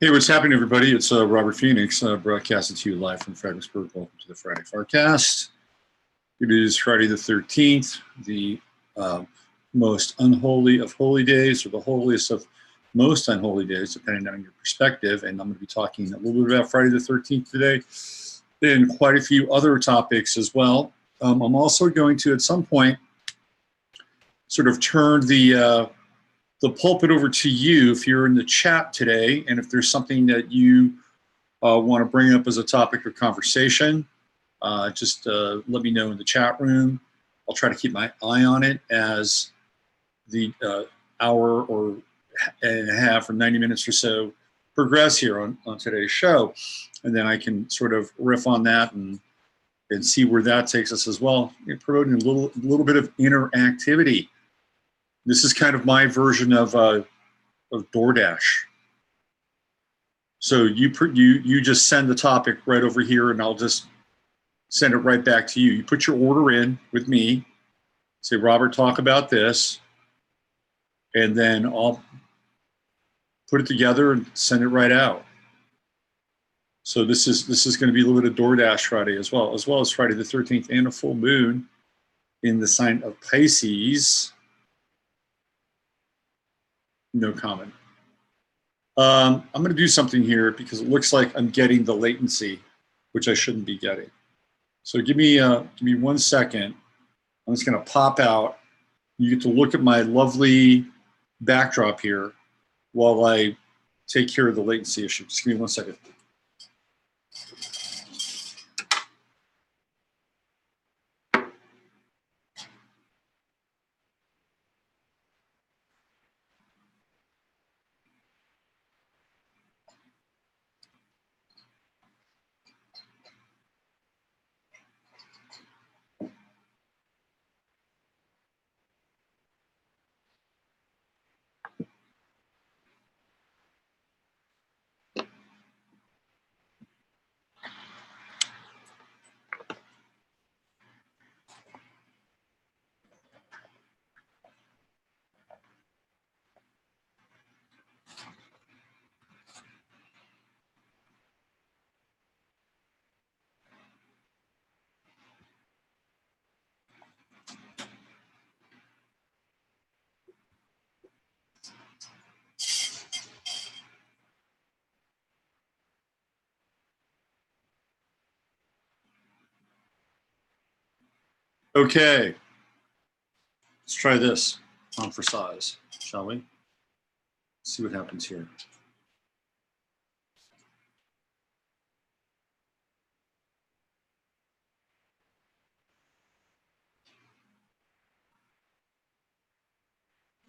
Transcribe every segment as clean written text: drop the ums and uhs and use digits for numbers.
Hey, what's happening, everybody? It's Robert Phoenix, broadcasting to you live from Fredericksburg. Welcome to the Friday FARcast. It is Friday the 13th, the most unholy of holy days, or the holiest of most unholy days, depending on your perspective. And I'm going to be talking a little bit about Friday the 13th today, and quite a few other topics as well. I'm also going to, at some point, sort of turn the pulpit over to you if you're in the chat today, and if there's something that you want to bring up as a topic of conversation, just let me know in the chat room. I'll try to keep my eye on it as the hour or and a half or 90 minutes or so progress here on today's show, and then I can sort of riff on that and see where that takes us as well. You're promoting a little bit of interactivity. This is kind of my version of DoorDash. So you just send the topic right over here, and I'll just send it right back to you. You put your order in with me, say, Robert, talk about this, and then I'll put it together and send it right out. So this is going to be a little bit of DoorDash Friday as well as Friday the 13th and a full moon in the sign of Pisces. No comment. I'm going to do something here because it looks like I'm getting the latency, which I shouldn't be getting. So give me 1 second. I'm just going to pop out. You get to look at my lovely backdrop here while I take care of the latency issue. Just give me 1 second. Okay, let's try this on for size, shall we? See what happens here.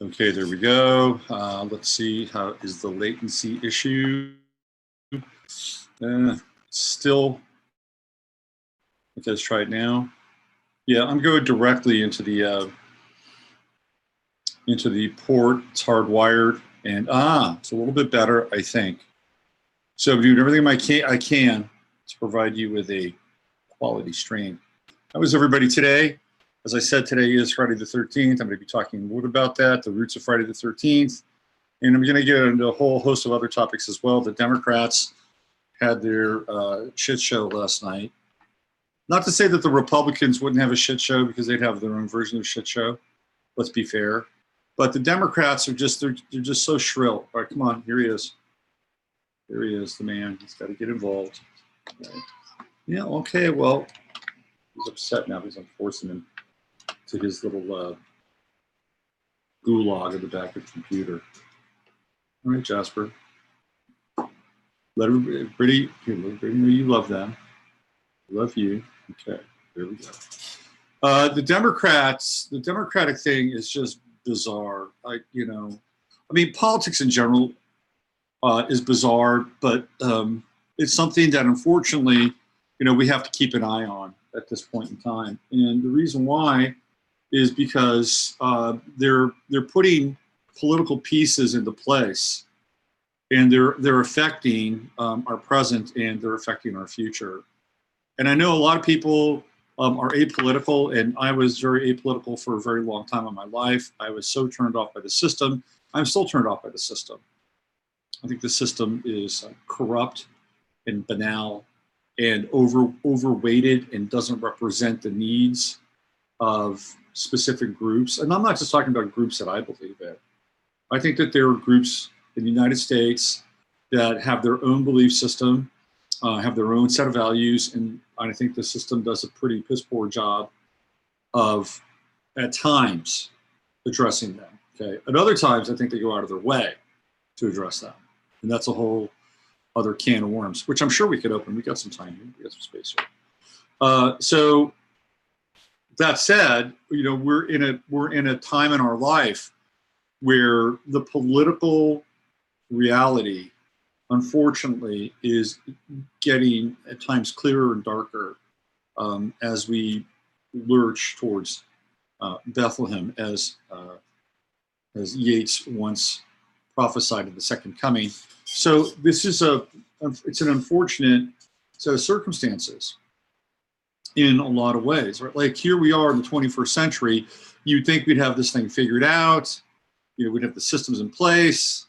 Okay, there we go. Let's see, how is the latency issue? Still, okay, let's try it now. Yeah, I'm going directly into the port. It's hardwired, and it's a little bit better, I think. So I'm doing everything I can to provide you with a quality stream. How is everybody today? As I said, today is Friday the 13th. I'm going to be talking a little about that, the roots of Friday the 13th. And I'm going to get into a whole host of other topics as well. The Democrats had their shit show last night. Not to say that the Republicans wouldn't have a shit show, because they'd have their own version of shit show. Let's be fair. But the Democrats are just, they're just so shrill. All right, come on, here he is. Here he is, the man. He's got to get involved. Okay. Yeah, okay, well, he's upset now because I'm forcing him to his little gulag at the back of the computer. All right, Jasper. Let everybody know you love them. Love you. Okay, there we go. The Democratic thing is just bizarre. I mean, politics in general is bizarre, but it's something that, unfortunately, we have to keep an eye on at this point in time. And the reason why is because they're putting political pieces into place, and they're affecting our present, and they're affecting our future. And I know a lot of people are apolitical, and I was very apolitical for a very long time in my life. I was so turned off by the system. I'm still turned off by the system. I think the system is corrupt and banal and overweighted and doesn't represent the needs of specific groups. And I'm not just talking about groups that I believe in. I think that there are groups in the United States that have their own belief system, have their own set of values, and I think the system does a pretty piss poor job of, at times, addressing them. Okay, at other times, I think they go out of their way to address them, and that's a whole other can of worms, which I'm sure we could open. We got some time here, we got some space here. So that said, you know, we're in a time in our life where the political reality, unfortunately, is getting at times clearer and darker as we lurch towards Bethlehem, as Yeats once prophesied of the second coming. So this is it's an unfortunate set of circumstances in a lot of ways, right? Like here we are in the 21st century. You'd think we'd have this thing figured out. You know, we'd have the systems in place.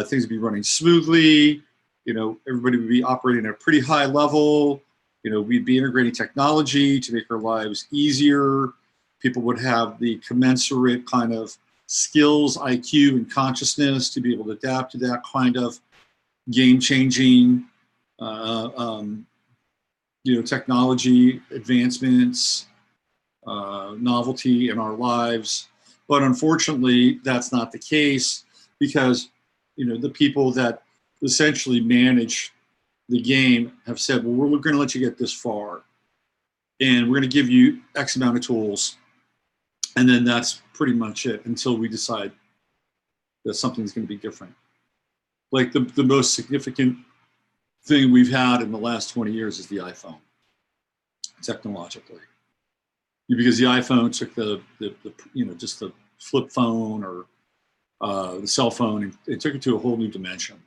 Things would be running smoothly. You know, everybody would be operating at a pretty high level. You know, we'd be integrating technology to make our lives easier. People would have the commensurate kind of skills, IQ, and consciousness to be able to adapt to that kind of game-changing, you know, technology advancements, novelty in our lives. But unfortunately, that's not the case because, you know, the people that essentially manage the game have said, well, we're going to let you get this far, and we're going to give you X amount of tools, and then that's pretty much it until we decide that something's going to be different. Like the most significant thing we've had in the last 20 years is the iPhone, technologically, because the iPhone took the you know, just the flip phone or the cell phone, and it took it to a whole new dimension.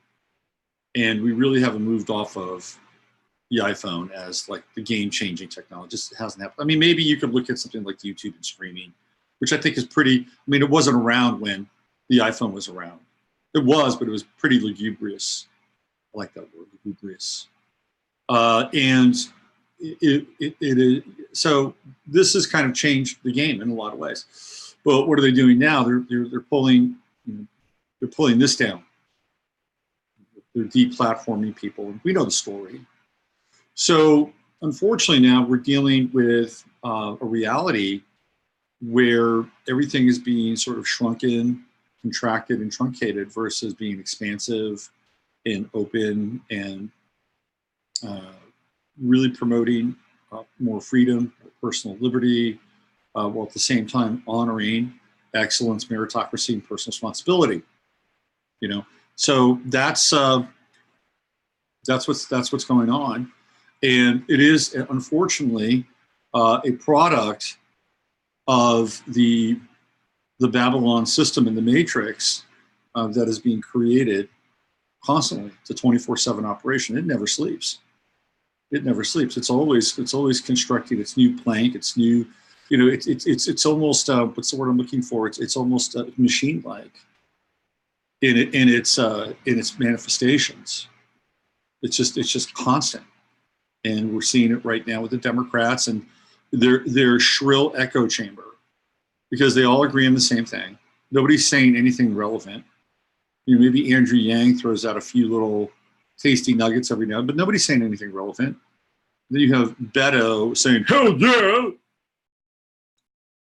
And we really haven't moved off of the iPhone as like the game-changing technology. It just hasn't happened. I mean, maybe you could look at something like YouTube and streaming, which I think is pretty, I mean, it wasn't around when the iPhone was around. It was, but it was pretty lugubrious. I like that word, lugubrious. And so this has kind of changed the game in a lot of ways. But what are they doing now? They're pulling, you know, they're pulling this down. They're deplatforming people. We know the story. So unfortunately now we're dealing with a reality where everything is being sort of shrunken, contracted, and truncated versus being expansive and open and really promoting more freedom, personal liberty, while at the same time honoring excellence, meritocracy, and personal responsibility. You know, so that's what's going on, and it is unfortunately a product of the Babylon system and the matrix that is being created constantly. It's a 24/7 operation. It never sleeps. It never sleeps. It's always constructing its new plank. It's new, you know. It's almost what's the word I'm looking for? It's almost machine-like in its manifestations. It's just constant, and we're seeing it right now with the Democrats and their shrill echo chamber, because they all agree on the same thing. Nobody's saying anything relevant. You know, maybe Andrew Yang throws out a few little tasty nuggets every now and then, but nobody's saying anything relevant. Then you have Beto saying, "Hell yeah,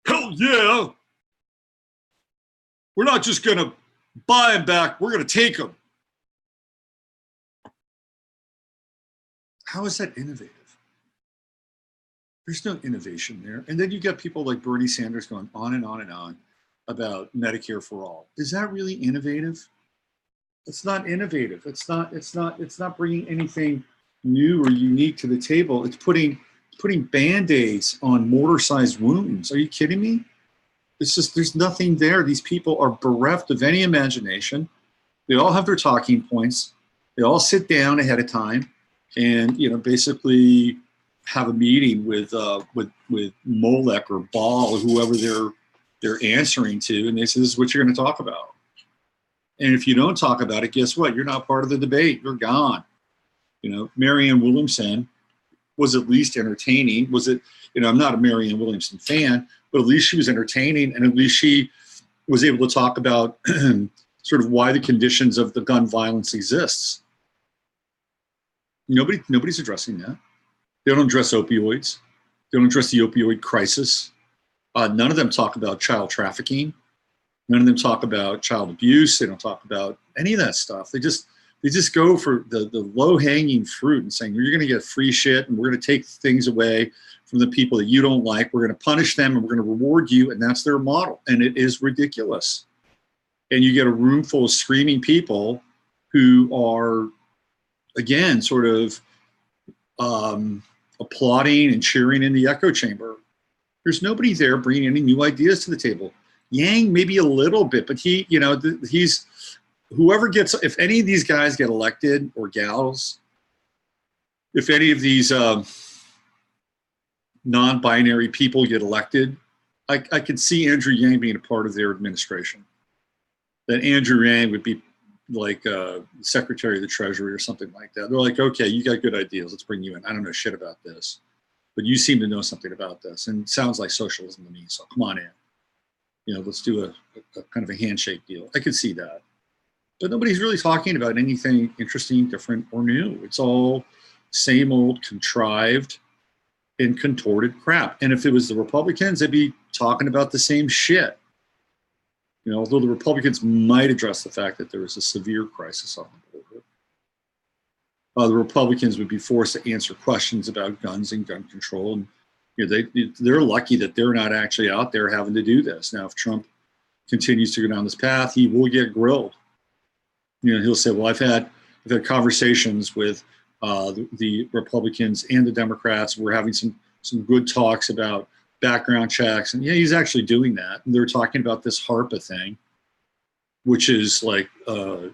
hell yeah, we're not just gonna buy them back, we're gonna take them." How is that innovative? There's no innovation there. And then you get people like Bernie Sanders going on and on and on about Medicare for all. Is that really innovative? It's not innovative. It's not bringing anything new or unique to the table. It's putting Band-Aids on mortar-sized wounds. Are you kidding me? It's just, there's nothing there. These people are bereft of any imagination. They all have their talking points. They all sit down ahead of time and, you know, basically have a meeting with Molech or Baal or whoever they're answering to, and they say, this is what you're going to talk about. And if you don't talk about it, guess what? You're not part of the debate. You're gone. Marianne Williamson was at least entertaining. Was it, I'm not a Marianne Williamson fan, but at least she was entertaining, and at least she was able to talk about sort of why the conditions of the gun violence exists. Nobody's addressing that. They don't address opioids. They don't address the opioid crisis. None of them talk about child trafficking. None of them talk about child abuse. They don't talk about any of that stuff. They just go for the low-hanging fruit and saying, you're going to get free shit, and we're going to take things away from the people that you don't like. We're going to punish them, and we're going to reward you, and that's their model. And it is ridiculous. And you get a room full of screaming people who are, again, sort of applauding and cheering in the echo chamber. There's nobody there bringing any new ideas to the table. Yang, maybe a little bit, but he's whoever gets, if any of these guys get elected, or gals, if any of these non-binary people get elected, I could see Andrew Yang being a part of their administration. That Andrew Yang would be like Secretary of the Treasury or something like that. They're like, okay, you got good ideas. Let's bring you in. I don't know shit about this, but you seem to know something about this, and it sounds like socialism to me. So come on in. Let's do a kind of a handshake deal. I could see that. But nobody's really talking about anything interesting, different, or new. It's all same old contrived and contorted crap. And if it was the Republicans, they'd be talking about the same shit. Although the Republicans might address the fact that there is a severe crisis on the border, the Republicans would be forced to answer questions about guns and gun control. And they're lucky that they're not actually out there having to do this. Now, if Trump continues to go down this path, he will get grilled. He'll say, well, I've had conversations with the Republicans and the Democrats. We're having some good talks about background checks. And he's actually doing that. And they're talking about this HARPA thing, which is like, the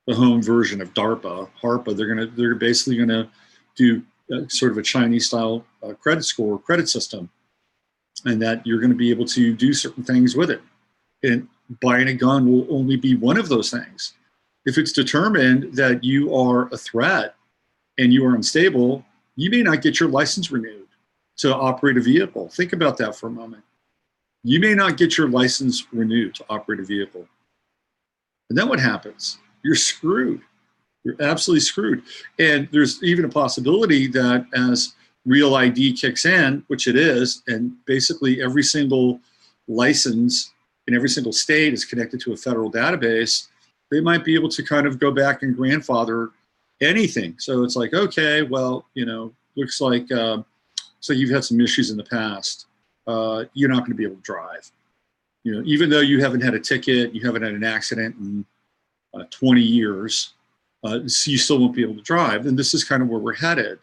home version of DARPA. HARPA, they're basically going to do sort of a Chinese style credit score, credit system, and that you're going to be able to do certain things with it. And buying a gun will only be one of those things. If it's determined that you are a threat and you are unstable, you may not get your license renewed to operate a vehicle. Think about that for a moment. You may not get your license renewed to operate a vehicle. And then what happens? You're screwed. You're absolutely screwed. And there's even a possibility that as Real ID kicks in, which it is, and basically every single license in every single state is connected to a federal database, they might be able to kind of go back and grandfather anything. So it's like, okay, well, looks like so you've had some issues in the past. You're not going to be able to drive. Even though you haven't had a ticket, you haven't had an accident in 20 years, so you still won't be able to drive. And this is kind of where we're headed,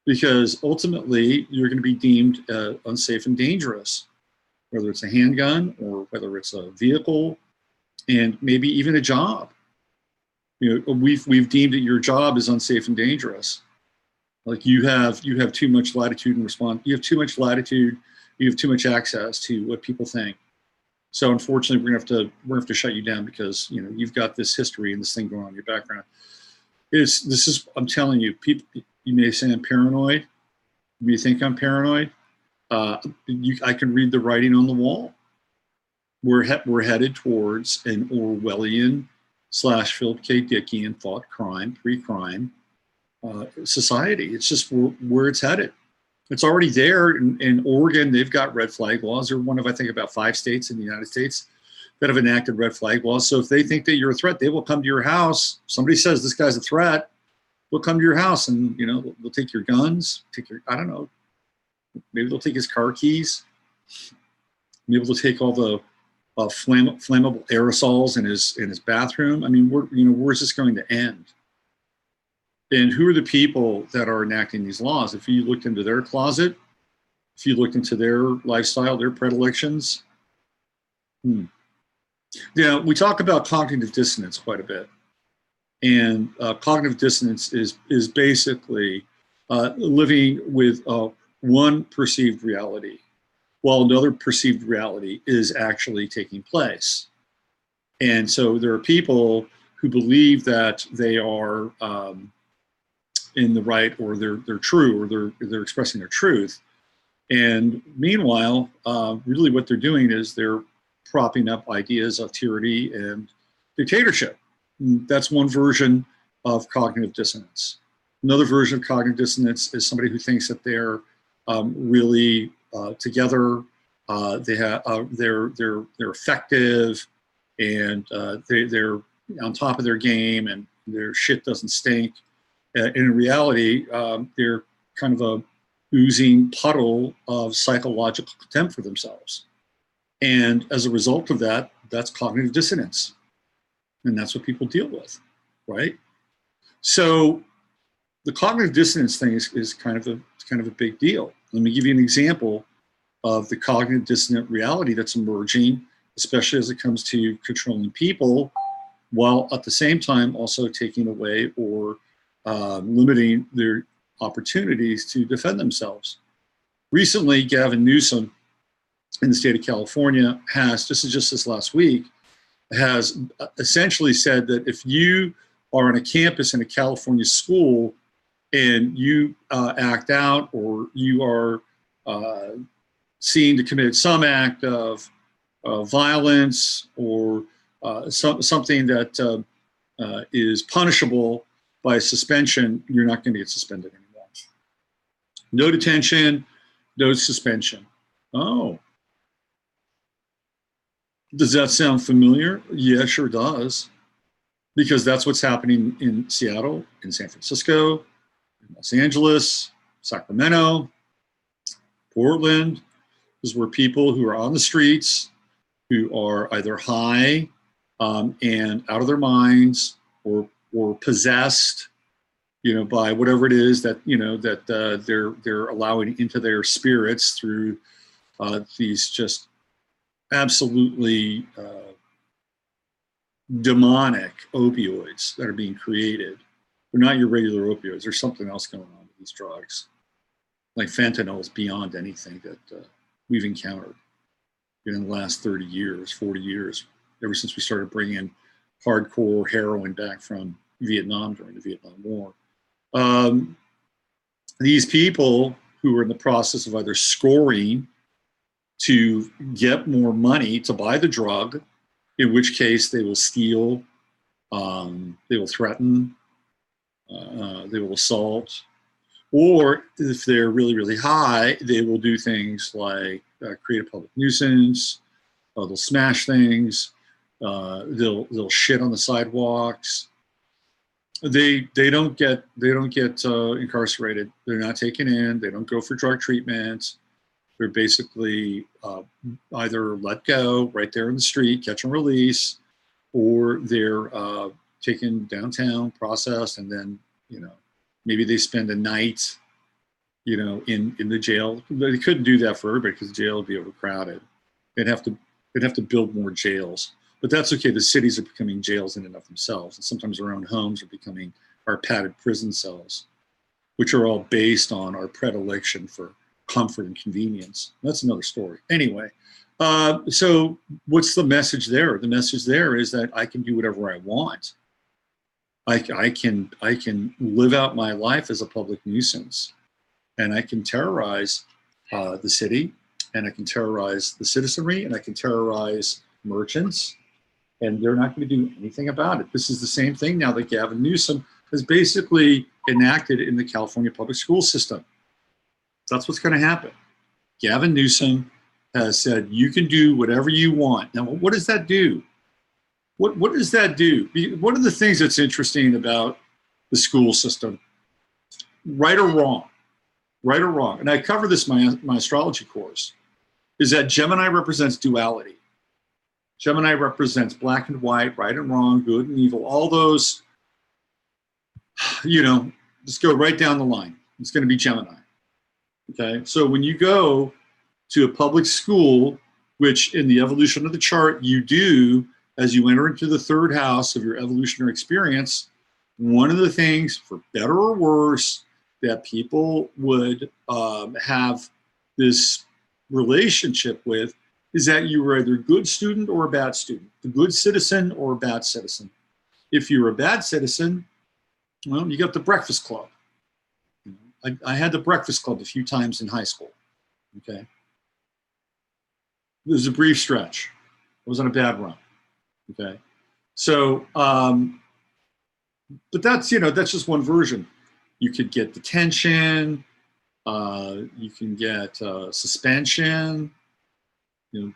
because ultimately you're going to be deemed unsafe and dangerous, whether it's a handgun or whether it's a vehicle, and maybe even a job. We've deemed that your job is unsafe and dangerous. Like you have too much latitude and response. You have too much latitude. You have too much access to what people think. So unfortunately, we're gonna have to shut you down because you've got this history and this thing going on in your background. I'm telling you, people. You may say I'm paranoid. You may think I'm paranoid. I can read the writing on the wall. We're headed towards an Orwellian / Philip K. Dickian thought crime, pre-crime society. It's just where it's headed. It's already there in Oregon. They've got red flag laws. They're one of, I think, about 5 states in the United States that have enacted red flag laws. So if they think that you're a threat, they will come to your house. Somebody says this guy's a threat, they'll come to your house and they'll take your guns, I don't know, maybe they'll take his car keys, maybe they'll take all the flammable aerosols in his bathroom. I mean, where's this going to end? And who are the people that are enacting these laws? If you looked into their closet, if you looked into their lifestyle, their predilections. We talk about cognitive dissonance quite a bit. And cognitive dissonance is basically living with one perceived reality while another perceived reality is actually taking place. And so there are people who believe that they are in the right, or they're true, or they're expressing their truth. And meanwhile, really what they're doing is they're propping up ideas of tyranny and dictatorship. And that's one version of cognitive dissonance. Another version of cognitive dissonance is somebody who thinks that they're really together. They're effective, and they're on top of their game, and their shit doesn't stink. In reality, they're kind of a oozing puddle of psychological contempt for themselves. And as a result of that, that's cognitive dissonance. And that's what people deal with, right? So the cognitive dissonance thing is kind of a big deal. Let me give you an example of the cognitive dissonant reality that's emerging, especially as it comes to controlling people, while at the same time also taking away or limiting their opportunities to defend themselves. Recently, Gavin Newsom in the state of California this is just this last week, has essentially said that if you are on a campus in a California school and you act out, or you are seen to commit some act of violence, or something that is punishable by suspension, you're not going to get suspended anymore. No detention, no suspension. Oh. Does that sound familiar? Yeah, sure does. Because that's what's happening in Seattle, in San Francisco, in Los Angeles, Sacramento, Portland. Is where people who are on the streets, who are either high and out of their minds, or possessed, by whatever it is that they're allowing into their spirits through these just absolutely demonic opioids that are being created. They're not your regular opioids. There's something else going on with these drugs. Like fentanyl is beyond anything that we've encountered in the last 30 years, 40 years, ever since we started bringing hardcore heroin back from Vietnam during the Vietnam War. These people who are in the process of either scoring to get more money to buy the drug, in which case they will steal, they will threaten, they will assault, or if they're really, really high, they will do things like create a public nuisance, they'll smash things, they'll shit on the sidewalks. They don't get incarcerated. They're not taken in. They don't go for drug treatment. They're basically either let go right there in the street, catch and release, or they're taken downtown, processed, and then maybe they spend a night in the jail. They couldn't do that for everybody because the jail would be overcrowded. They'd have to build more jails. But that's okay. The cities are becoming jails in and of themselves. And sometimes our own homes are becoming our padded prison cells, which are all based on our predilection for comfort and convenience. That's another story. Anyway, so what's the message there? The message there is that I can do whatever I want. I can live out my life as a public nuisance, and I can terrorize the city, and I can terrorize the citizenry, and I can terrorize merchants, and they're not going to do anything about it. This is the same thing now that Gavin Newsom has basically enacted in the California public school system. That's what's going to happen. Gavin Newsom has said, you can do whatever you want. Now, what does that do? What does that do? One of the things that's interesting about the school system, right or wrong, and I cover this in my astrology course, is that Gemini represents duality. Gemini represents black and white, right and wrong, good and evil, all those, just go right down the line. It's going to be Gemini. Okay, so when you go to a public school, which in the evolution of the chart you do as you enter into the third house of your evolutionary experience, one of the things, for better or worse, that people would have this relationship with is that you were either a good student or a bad student, a good citizen or a bad citizen. If you're a bad citizen, well, you got the breakfast club. I had the breakfast club a few times in high school, okay? It was a brief stretch. It wasn't a bad run, okay? So, but that's, that's just one version. You could get detention, you can get suspension,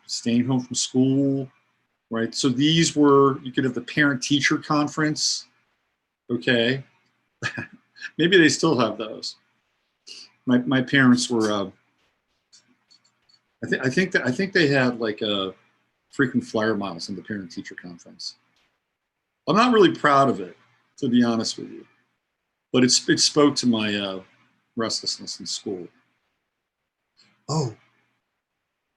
staying home from school, right? So these were, you could have the parent-teacher conference, okay? Maybe they still have those. My parents were, I think they had like a frequent flyer miles in the parent-teacher conference. I'm not really proud of it, to be honest with you, but it spoke to my restlessness in school. Oh,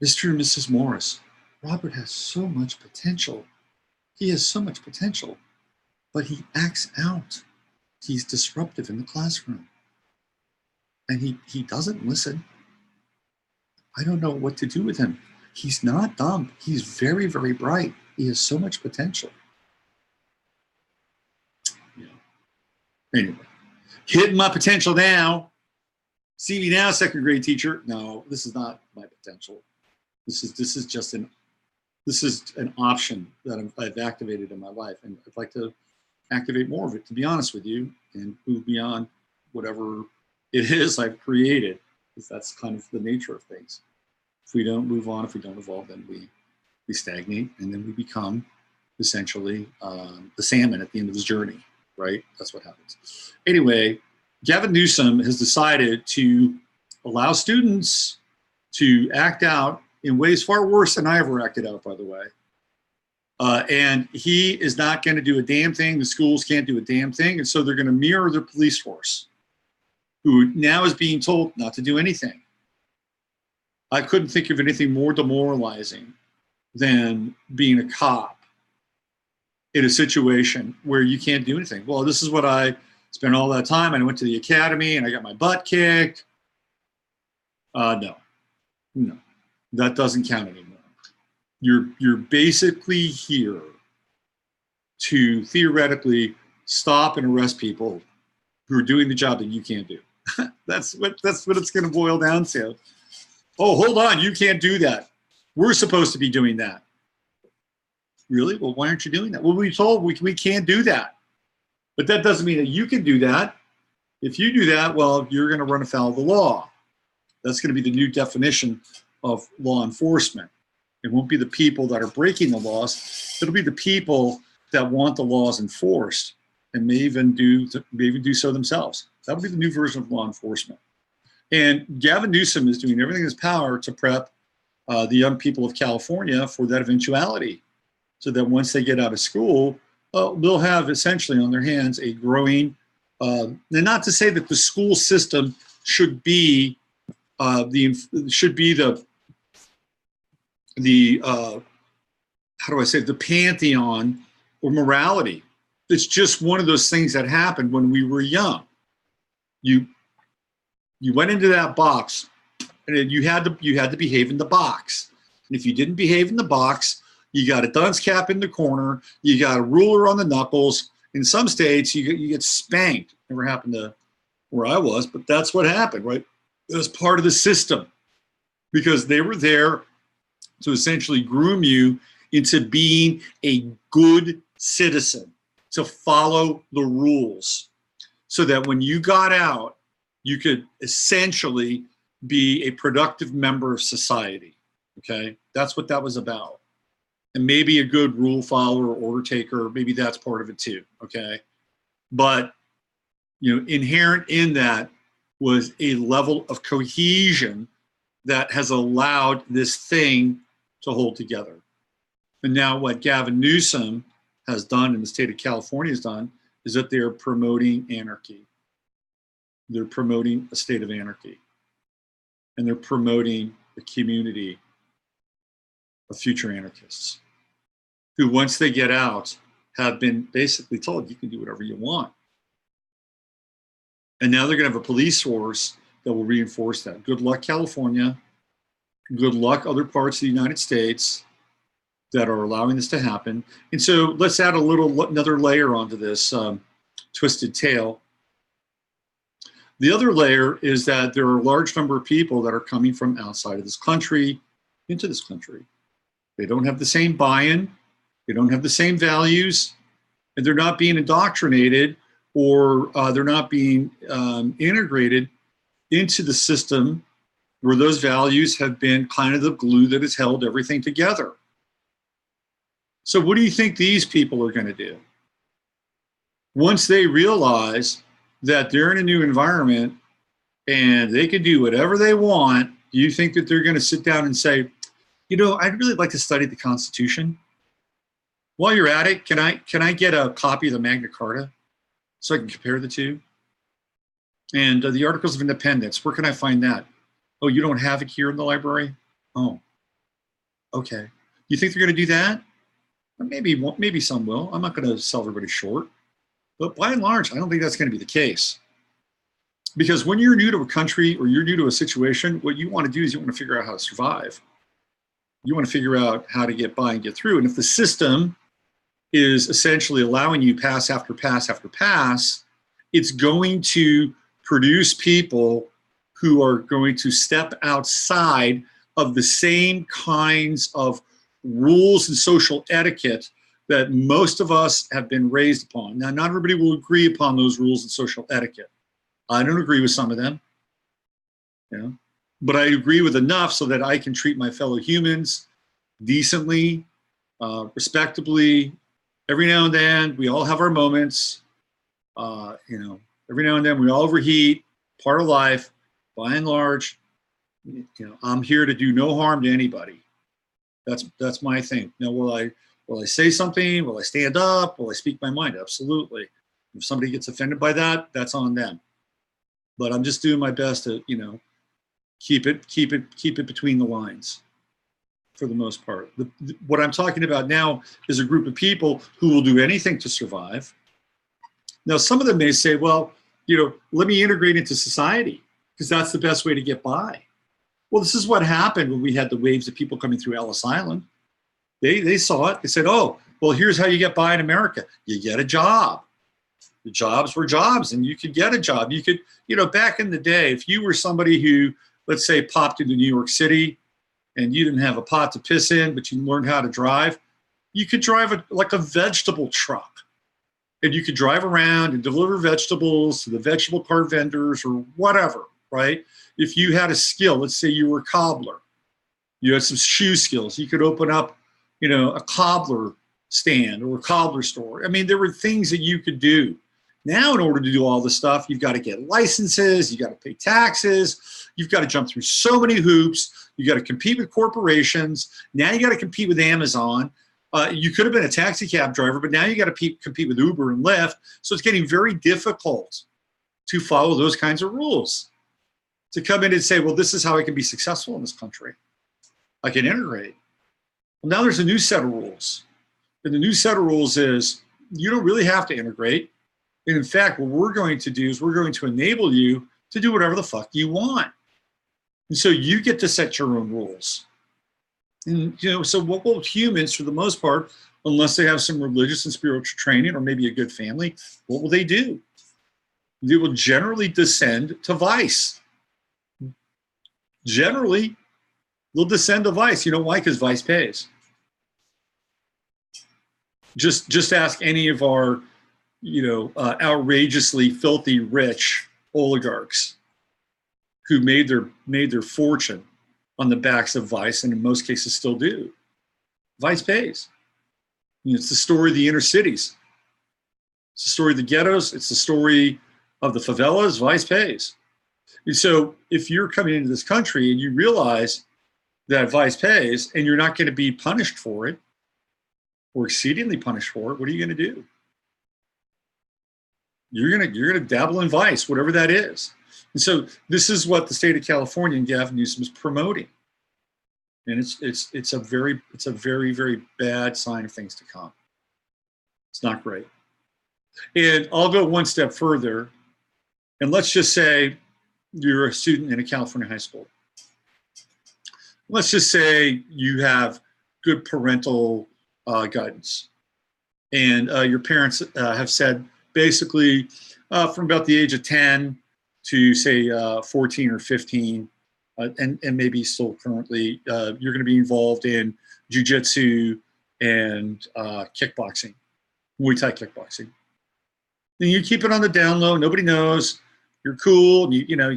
Mr. and Mrs. Morris, Robert has so much potential. He has so much potential, but he acts out. He's disruptive in the classroom. And he doesn't listen. I don't know what to do with him. He's not dumb. He's very, very bright. He has so much potential. Anyway, hitting my potential now. See me now, second grade teacher. No, this is not my potential. This is just an option that I've activated in my life, and I'd like to activate more of it, to be honest with you, and move beyond whatever it is I've created, because that's kind of the nature of things. If we don't move on, if we don't evolve, then we stagnate, and then we become essentially the salmon at the end of his journey, right? That's what happens. Anyway, Gavin Newsom has decided to allow students to act out in ways far worse than I ever acted out, by the way. And he is not going to do a damn thing. The schools can't do a damn thing. And so they're going to mirror the police force, who now is being told not to do anything. I couldn't think of anything more demoralizing than being a cop in a situation where you can't do anything. Well, this is what I spent all that time. I went to the academy and I got my butt kicked. No, that doesn't count anymore. You're basically here to theoretically stop and arrest people who are doing the job that you can't do. That's what it's going to boil down to. Oh, hold on, you can't do that. We're supposed to be doing that. Really? Well, why aren't you doing that? Well, we told we can't do that. But that doesn't mean that you can do that. If you do that, well, you're going to run afoul of the law. That's going to be the new definition of law enforcement. It won't be the people that are breaking the laws. It'll be the people that want the laws enforced and may even do so themselves. That'll be the new version of law enforcement. And Gavin Newsom is doing everything in his power to prep the young people of California for that eventuality, so that once they get out of school, they'll have essentially on their hands a growing, and not to say that the school system should be the how do I say, the pantheon or morality. It's just one of those things that happened when we were young. You went into that box, and you had to behave in the box. And if you didn't behave in the box, you got a dunce cap in the corner, you got a ruler on the knuckles. In some states, you get spanked. Never happened to where I was, but that's what happened, right? It was part of the system, because they were there to essentially groom you into being a good citizen, to follow the rules, so that when you got out, you could essentially be a productive member of society, okay? That's what that was about. And maybe a good rule follower or order taker, maybe that's part of it too, okay? But, inherent in that was a level of cohesion that has allowed this thing to hold together. And now what Gavin Newsom has done and the state of California has done is that they're promoting anarchy. They're promoting a state of anarchy. And they're promoting a community of future anarchists who, once they get out, have been basically told you can do whatever you want. And now they're going to have a police force that will reinforce that. Good luck, California. Good luck other parts of the United States that are allowing this to happen. And so let's add another layer onto this twisted tale. The other layer is that there are a large number of people that are coming from outside of this country into this country. They don't have the same buy-in, they don't have the same values, and they're not being indoctrinated, or they're not being integrated into the system where those values have been kind of the glue that has held everything together. So what do you think these people are going to do? Once they realize that they're in a new environment and they can do whatever they want, do you think that they're going to sit down and say, you know, I'd really like to study the Constitution? While you're at it, can I get a copy of the Magna Carta so I can compare the two? And the Articles of Independence, where can I find that? Oh, you don't have it here in the library? Oh, okay. You think they're going to do that? Or maybe some will. I'm not going to sell everybody short. But by and large, I don't think that's going to be the case. Because when you're new to a country or you're new to a situation, what you want to do is you want to figure out how to survive. You want to figure out how to get by and get through. And if the system is essentially allowing you pass after pass after pass, it's going to produce people who are going to step outside of the same kinds of rules and social etiquette that most of us have been raised upon. Now, not everybody will agree upon those rules and social etiquette. I don't agree with some of them, you know, but I agree with enough so that I can treat my fellow humans decently, respectably. Every now and then, we all have our moments. You know, every now and then we all overheat, part of life. By and large, you know, I'm here to do no harm to anybody. That's my thing. Now, will I say something? Will I stand up? Will I speak my mind? Absolutely. If somebody gets offended by that, that's on them. But I'm just doing my best to, you know, keep it between the lines for the most part. What I'm talking about now is a group of people who will do anything to survive. Now, some of them may say, well, you know, let me integrate into society because that's the best way to get by. Well, this is what happened when we had the waves of people coming through Ellis Island. They saw it. They said, oh, well, here's how you get by in America. You get a job. The jobs were jobs, and you could get a job. You could, you know, back in the day, if you were somebody who, let's say, popped into New York City and you didn't have a pot to piss in, but you learned how to drive, you could drive like a vegetable truck. And you could drive around and deliver vegetables to the vegetable cart vendors or whatever, right? If you had a skill, let's say you were a cobbler, you had some shoe skills, you could open up, you know, a cobbler stand or a cobbler store. I mean, there were things that you could do. Now, in order to do all this stuff, you've got to get licenses, you've got to pay taxes, you've got to jump through so many hoops, you got to compete with corporations, now you got to compete with Amazon. You could have been a taxi cab driver, but now you got to compete with Uber and Lyft. So it's getting very difficult to follow those kinds of rules. To come in and say, well, this is how I can be successful in this country. I can integrate. Well, now there's a new set of rules. And the new set of rules is you don't really have to integrate. And in fact, what we're going to do is we're going to enable you to do whatever the fuck you want. And so you get to set your own rules. And, you know, so what will humans, for the most part, unless they have some religious and spiritual training or maybe a good family, what will they do? They will generally descend to vice. Generally, they'll descend to vice. You know why? Because vice pays. Just ask any of our, you know, outrageously filthy rich oligarchs who made their fortune on the backs of vice, and in most cases still do. Vice pays. You know, it's the story of the inner cities. It's the story of the ghettos. It's the story of the favelas. Vice pays. And so if you're coming into this country and you realize that vice pays and you're not going to be punished for it or exceedingly punished for it, what are you going to do? You're going to dabble in vice, whatever that is. And so this is what the state of California and Gavin Newsom is promoting. And it's a very, very bad sign of things to come. It's not great. And I'll go one step further. And let's just say you're a student in a California high school. let's just say you have good parental guidance, and your parents have said basically from about the age of 10 to say 14 or 15, and maybe still currently, you're going to be involved in jujitsu and kickboxing, Muay Thai kickboxing. And you keep it on the down low. Nobody knows. You're cool. You know,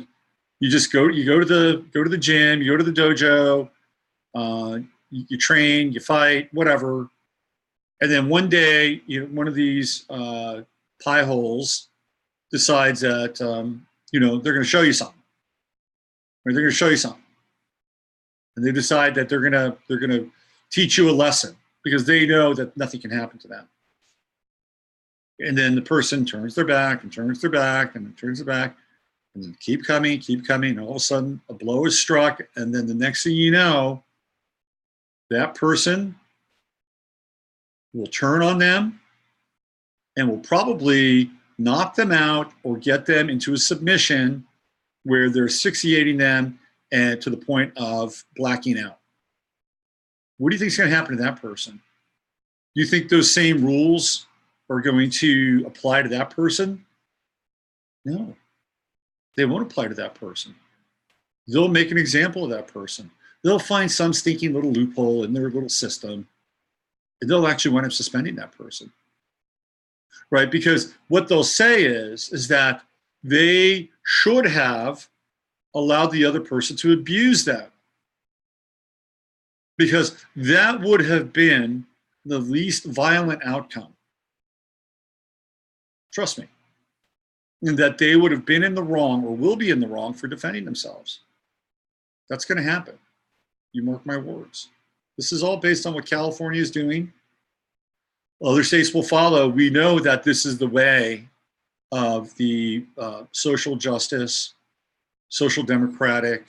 you just go to the gym, you go to the dojo, you train, you fight, whatever. And then one day, one of these pie holes decides that they're going to show you something, or they're going to show you something, and they decide that they're going to teach you a lesson because they know that nothing can happen to them. And then the person turns their back and turns their back and turns their back, and then keep coming, and all of a sudden a blow is struck, and then the next thing you know, that person will turn on them and will probably knock them out or get them into a submission where they're asphyxiating them and to the point of blacking out. What do you think is going to happen to that person? Do you think those same rules are going to apply to that person? No, they won't apply to that person. They'll make an example of that person. They'll find some stinking little loophole in their little system, and they'll actually wind up suspending that person. Right? Because what they'll say is that they should have allowed the other person to abuse them, because that would have been the least violent outcome. Trust me. And that they would have been in the wrong or will be in the wrong for defending themselves. That's going to happen. You mark my words. This is all based on what California is doing. Other states will follow. We know that this is the way of the social justice, social democratic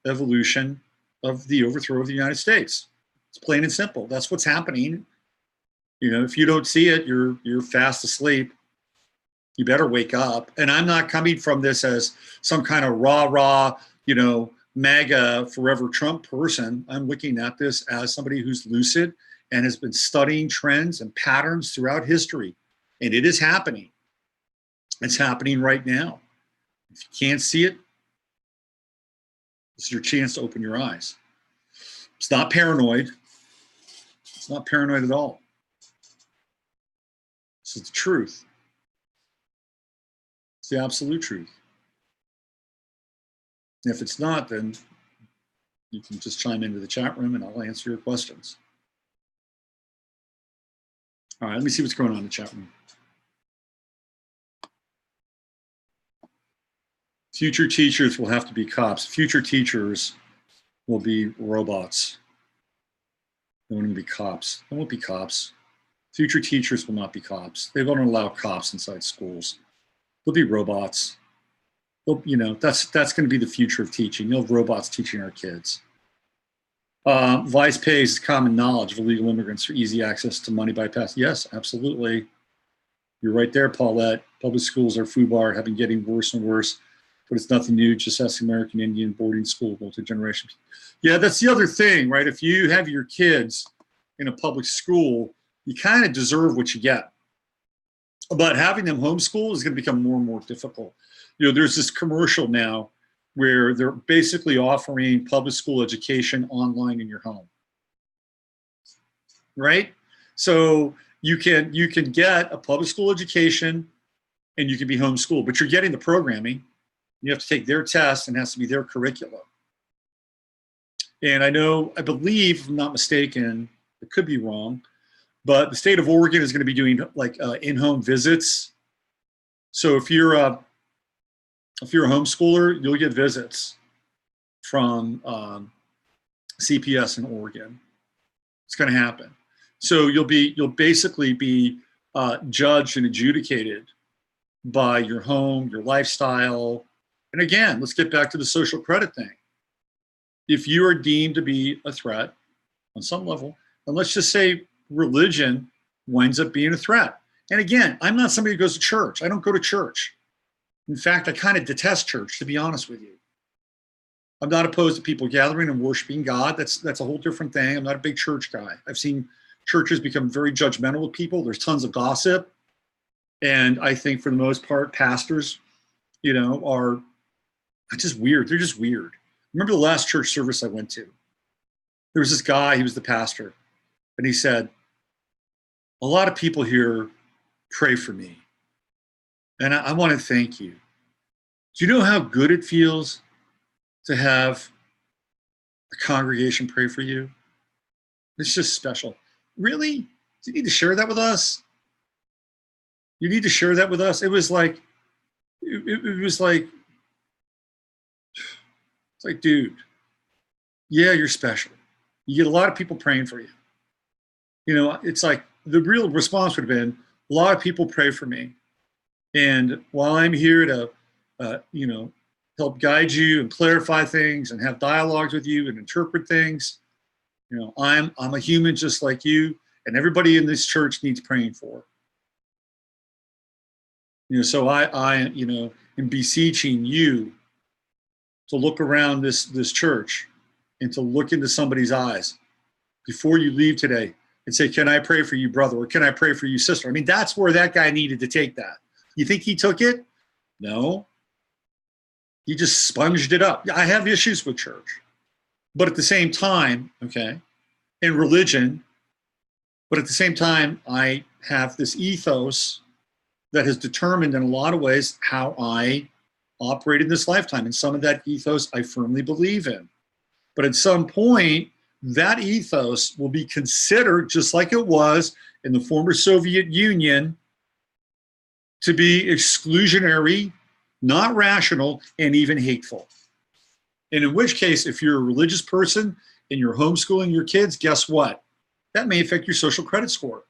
evolution of the overthrow of the United States. It's plain and simple. That's what's happening. If you don't see it, you're fast asleep. You better wake up. And I'm not coming from this as some kind of rah-rah, MAGA forever Trump person. I'm looking at this as somebody who's lucid and has been studying trends and patterns throughout history. And it is happening. It's happening right now. If you can't see it, this is your chance to open your eyes. It's not paranoid. It's not paranoid at all. This is the truth. It's the absolute truth. And if it's not, then you can just chime into the chat room and I'll answer your questions. All right, let me see what's going on in the chat room. Future teachers will have to be cops. Future teachers will be robots. They won't even be cops. They won't be cops. Future teachers will not be cops. They won't allow cops inside schools. They'll be robots. That's going to be the future of teaching. You'll have robots teaching our kids. Vice pays common knowledge of illegal immigrants for easy access to money bypass. Yes, absolutely. You're right there, Paulette. Public schools are FUBAR, have been getting worse and worse, but it's nothing new. Just ask American Indian boarding school, multi-generation. Yeah, that's the other thing, right? If you have your kids in a public school, you kind of deserve what you get. But having them homeschool is going to become more and more difficult. There's this commercial now where they're basically offering public school education online in your home, right? So you can get a public school education and you can be homeschooled, but you're getting the programming. You have to take their test and it has to be their curriculum. And I believe, if I'm not mistaken, it could be wrong, but the state of Oregon is going to be doing like in-home visits. So if you're a homeschooler, you'll get visits from CPS in Oregon. It's going to happen. So you'll basically be judged and adjudicated by your home, your lifestyle. And again, let's get back to the social credit thing. If you are deemed to be a threat on some level, and let's just say religion winds up being a threat. And again, I'm not somebody who goes to church. I don't go to church. In fact, I kind of detest church, to be honest with you. I'm not opposed to people gathering and worshiping God. That's a whole different thing. I'm not a big church guy. I've seen churches become very judgmental of people. There's tons of gossip. And I think for the most part, pastors, are just weird. They're just weird. Remember the last church service I went to? There was this guy, he was the pastor, and he said, a lot of people here pray for me. And I want to thank you. Do you know how good it feels to have a congregation pray for you? It's just special. Really? Do you need to share that with us? You need to share that with us? It was like, it's like, dude, yeah, you're special. You get a lot of people praying for you. It's like the real response would have been, a lot of people pray for me. And while I'm here to, help guide you and clarify things and have dialogues with you and interpret things, I'm a human just like you, and everybody in this church needs praying for. So I am beseeching you to look around this church and to look into somebody's eyes before you leave today and say, can I pray for you, brother? Or can I pray for you, sister? I mean, that's where that guy needed to take that. You think he took it? No. He just sponged it up. I have issues with church. But at the same time, okay, in religion, but at the same time, I have this ethos that has determined in a lot of ways how I operate in this lifetime. And some of that ethos I firmly believe in. But at some point, that ethos will be considered, just like it was in the former Soviet Union, to be exclusionary, not rational, and even hateful. And in which case, if you're a religious person and you're homeschooling your kids, guess what? That may affect your social credit score.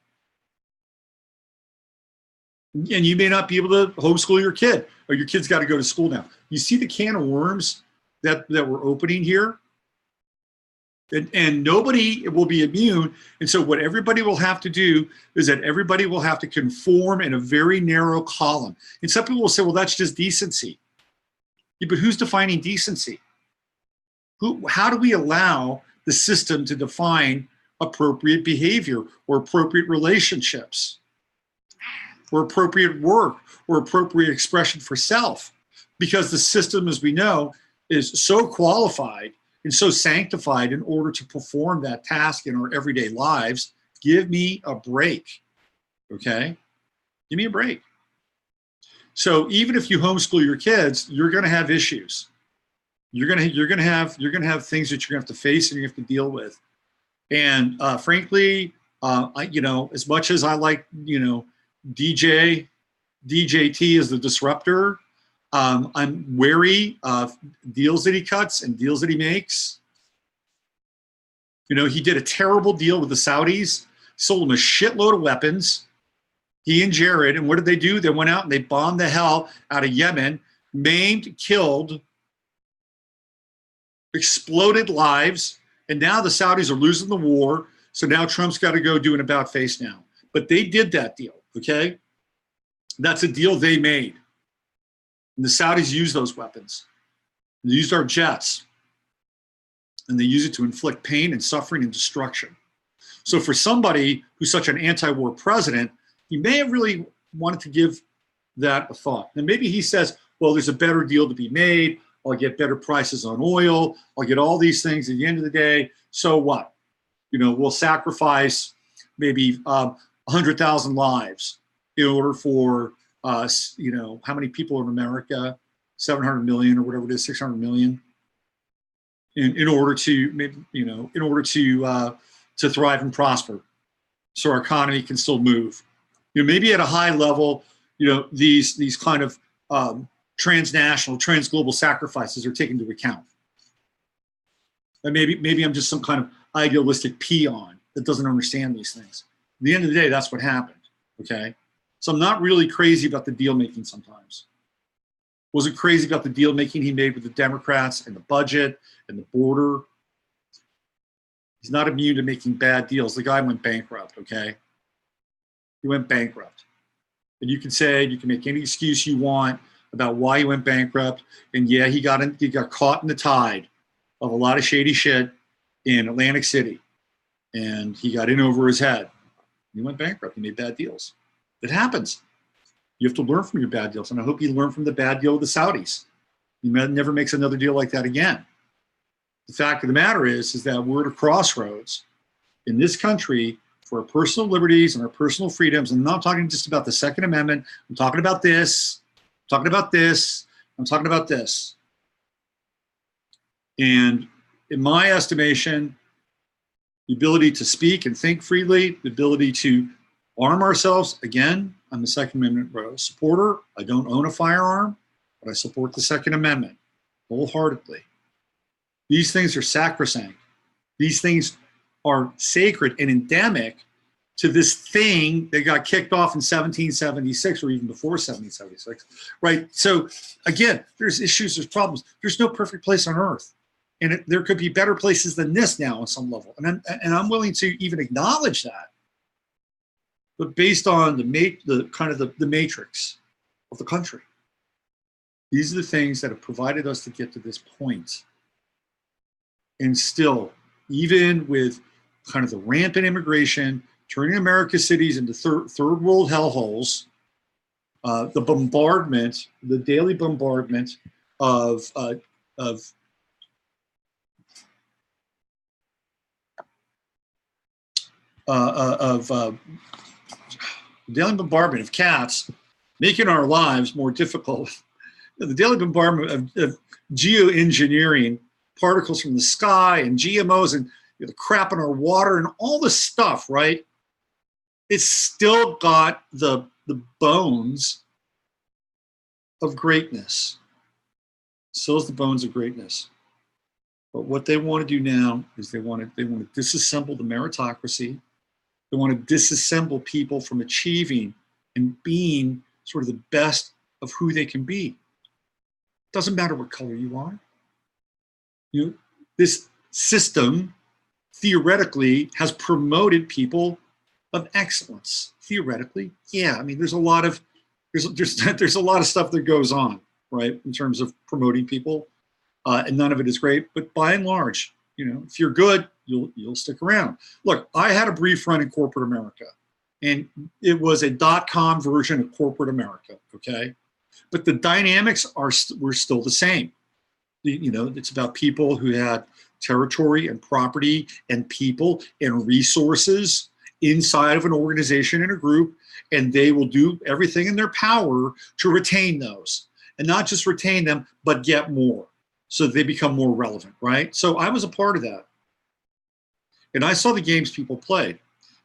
And you may not be able to homeschool your kid, or your kid's got to go to school now. You see the can of worms that we're opening here? And nobody will be immune. And so what everybody will have to do is that everybody will have to conform in a very narrow column. And some people will say, well, that's just decency. Yeah, but who's defining decency? How do we allow the system to define appropriate behavior or appropriate relationships or appropriate work or appropriate expression for self? Because the system, as we know, is so qualified and so sanctified in order to perform that task in our everyday lives. Give me a break, okay? Give me a break. So even if you homeschool your kids, you're going to have issues. You're going to have things that you're going to have to face and you have to deal with. And frankly, as much as I like, DJT as the disruptor, I'm wary of deals that he cuts and deals that he makes. He did a terrible deal with the Saudis, sold them a shitload of weapons, he and Jared. And what did they do? They went out and they bombed the hell out of Yemen, maimed, killed, exploded lives. And now the Saudis are losing the war. So now Trump's got to go do an about face now. But they did that deal, okay? That's a deal they made. And the Saudis use those weapons. They used our jets. And they use it to inflict pain and suffering and destruction. So for somebody who's such an anti-war president, he may have really wanted to give that a thought. And maybe he says, well, there's a better deal to be made. I'll get better prices on oil. I'll get all these things at the end of the day. So what? We'll sacrifice maybe 100,000 lives in order for how many people in America? 700 million or whatever it is, 600 million. In order to thrive and prosper, so our economy can still move. Maybe at a high level, these kind of transnational, transglobal sacrifices are taken into account. And maybe I'm just some kind of idealistic peon that doesn't understand these things. At the end of the day, that's what happened. Okay. So I'm not really crazy about the deal making sometimes. Wasn't crazy about the deal making he made with the Democrats and the budget and the border. He's not immune to making bad deals. The guy went bankrupt, okay? He went bankrupt. And you can make any excuse you want about why he went bankrupt. And yeah, he got caught in the tide. of a lot of shady shit in Atlantic City, and he got in over his head. He went bankrupt. He made bad deals. It happens. You have to learn from your bad deals, and I hope you learn from the bad deal with the Saudis. He never makes another deal like that again. The fact of the matter is that we're at a crossroads in this country for our personal liberties and our personal freedoms. And I'm not talking just about the Second Amendment. I'm talking about this. I'm talking about this. I'm talking about this. And in my estimation, the ability to speak and think freely, the ability to arm ourselves, again, I'm a Second Amendment supporter. I don't own a firearm, but I support the Second Amendment wholeheartedly. These things are sacrosanct. These things are sacred and endemic to this thing that got kicked off in 1776 or even before 1776, right? So again, there's issues, there's problems. There's no perfect place on earth. And there could be better places than this now on some level. And I'm willing to even acknowledge that. But based on the matrix of the country, these are the things that have provided us to get to this point. And still, even with kind of the rampant immigration, turning America's cities into third world hellholes, the bombardment, the daily bombardment of daily bombardment of cats, making our lives more difficult. The daily bombardment of geoengineering, particles from the sky and GMOs and the crap in our water and all this stuff, right? It's still got the bones of greatness. So is the bones of greatness. But what they want to do now is they want to disassemble the meritocracy. They want to disassemble people from achieving and being sort of the best of who they can be. Doesn't matter what color you are. This system theoretically has promoted people of excellence. Theoretically, yeah. I mean, there's a lot of stuff that goes on, right, in terms of promoting people, and none of it is great. But by and large, if you're good, you'll stick around. Look, I had a brief run in corporate America, and it was a .com version of corporate America. Okay, but the dynamics were still the same. It's about people who had territory and property and people and resources inside of an organization and a group, and they will do everything in their power to retain those, and not just retain them, but get more, so they become more relevant, right? So I was a part of that. And I saw the games people played.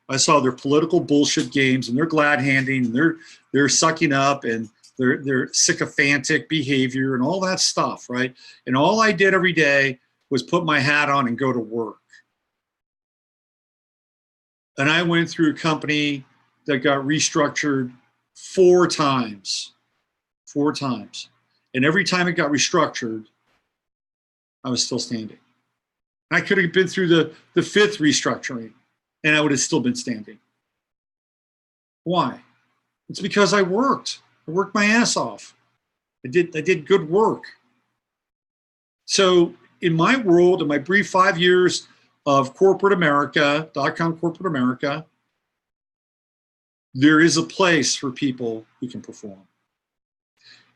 I saw their political bullshit games and their glad handing and their sucking up and their sycophantic behavior and all that stuff, right? And all I did every day was put my hat on and go to work. And I went through a company that got restructured 4 times. And every time it got restructured, I was still standing. I could have been through the 5th restructuring and I would have still been standing. Why? It's because I worked. I worked my ass off. I did good work. So in my world, in my brief 5 years of corporate America, .com corporate America, there is a place for people who can perform.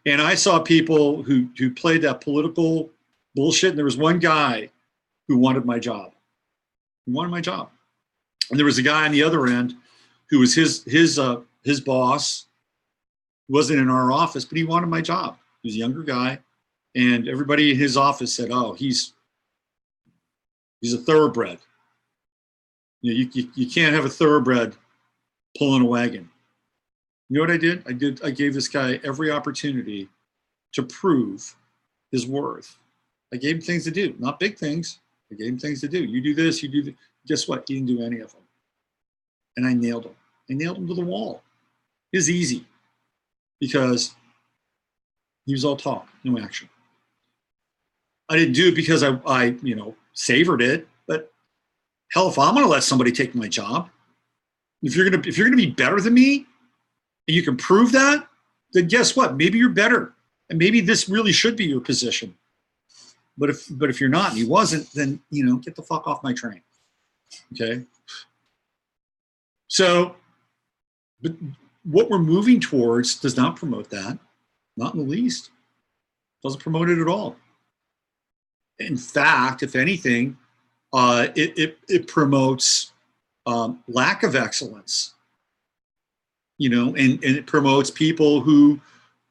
And I saw people who played that political bullshit, and there was one guy who wanted my job. He wanted my job. And there was a guy on the other end who was his boss. He wasn't in our office, but he wanted my job. He was a younger guy. And everybody in his office said, oh, he's a thoroughbred. You can't have a thoroughbred pulling a wagon. You know what I did? I gave this guy every opportunity to prove his worth. I gave him things to do, not big things. I gave him things to do. You do this, you do that. Guess what? He didn't do any of them. And I nailed him. I nailed him to the wall. It was easy because he was all talk, no action. I didn't do it because I savored it, but hell, if I'm going to let somebody take my job, if you're going to be better than me and you can prove that, then guess what? Maybe you're better. And maybe this really should be your position. But if you're not and he wasn't, then get the fuck off my train. Okay. So, but what we're moving towards does not promote that, not in the least. Doesn't promote it at all. In fact, if anything, it promotes lack of excellence. And it promotes people who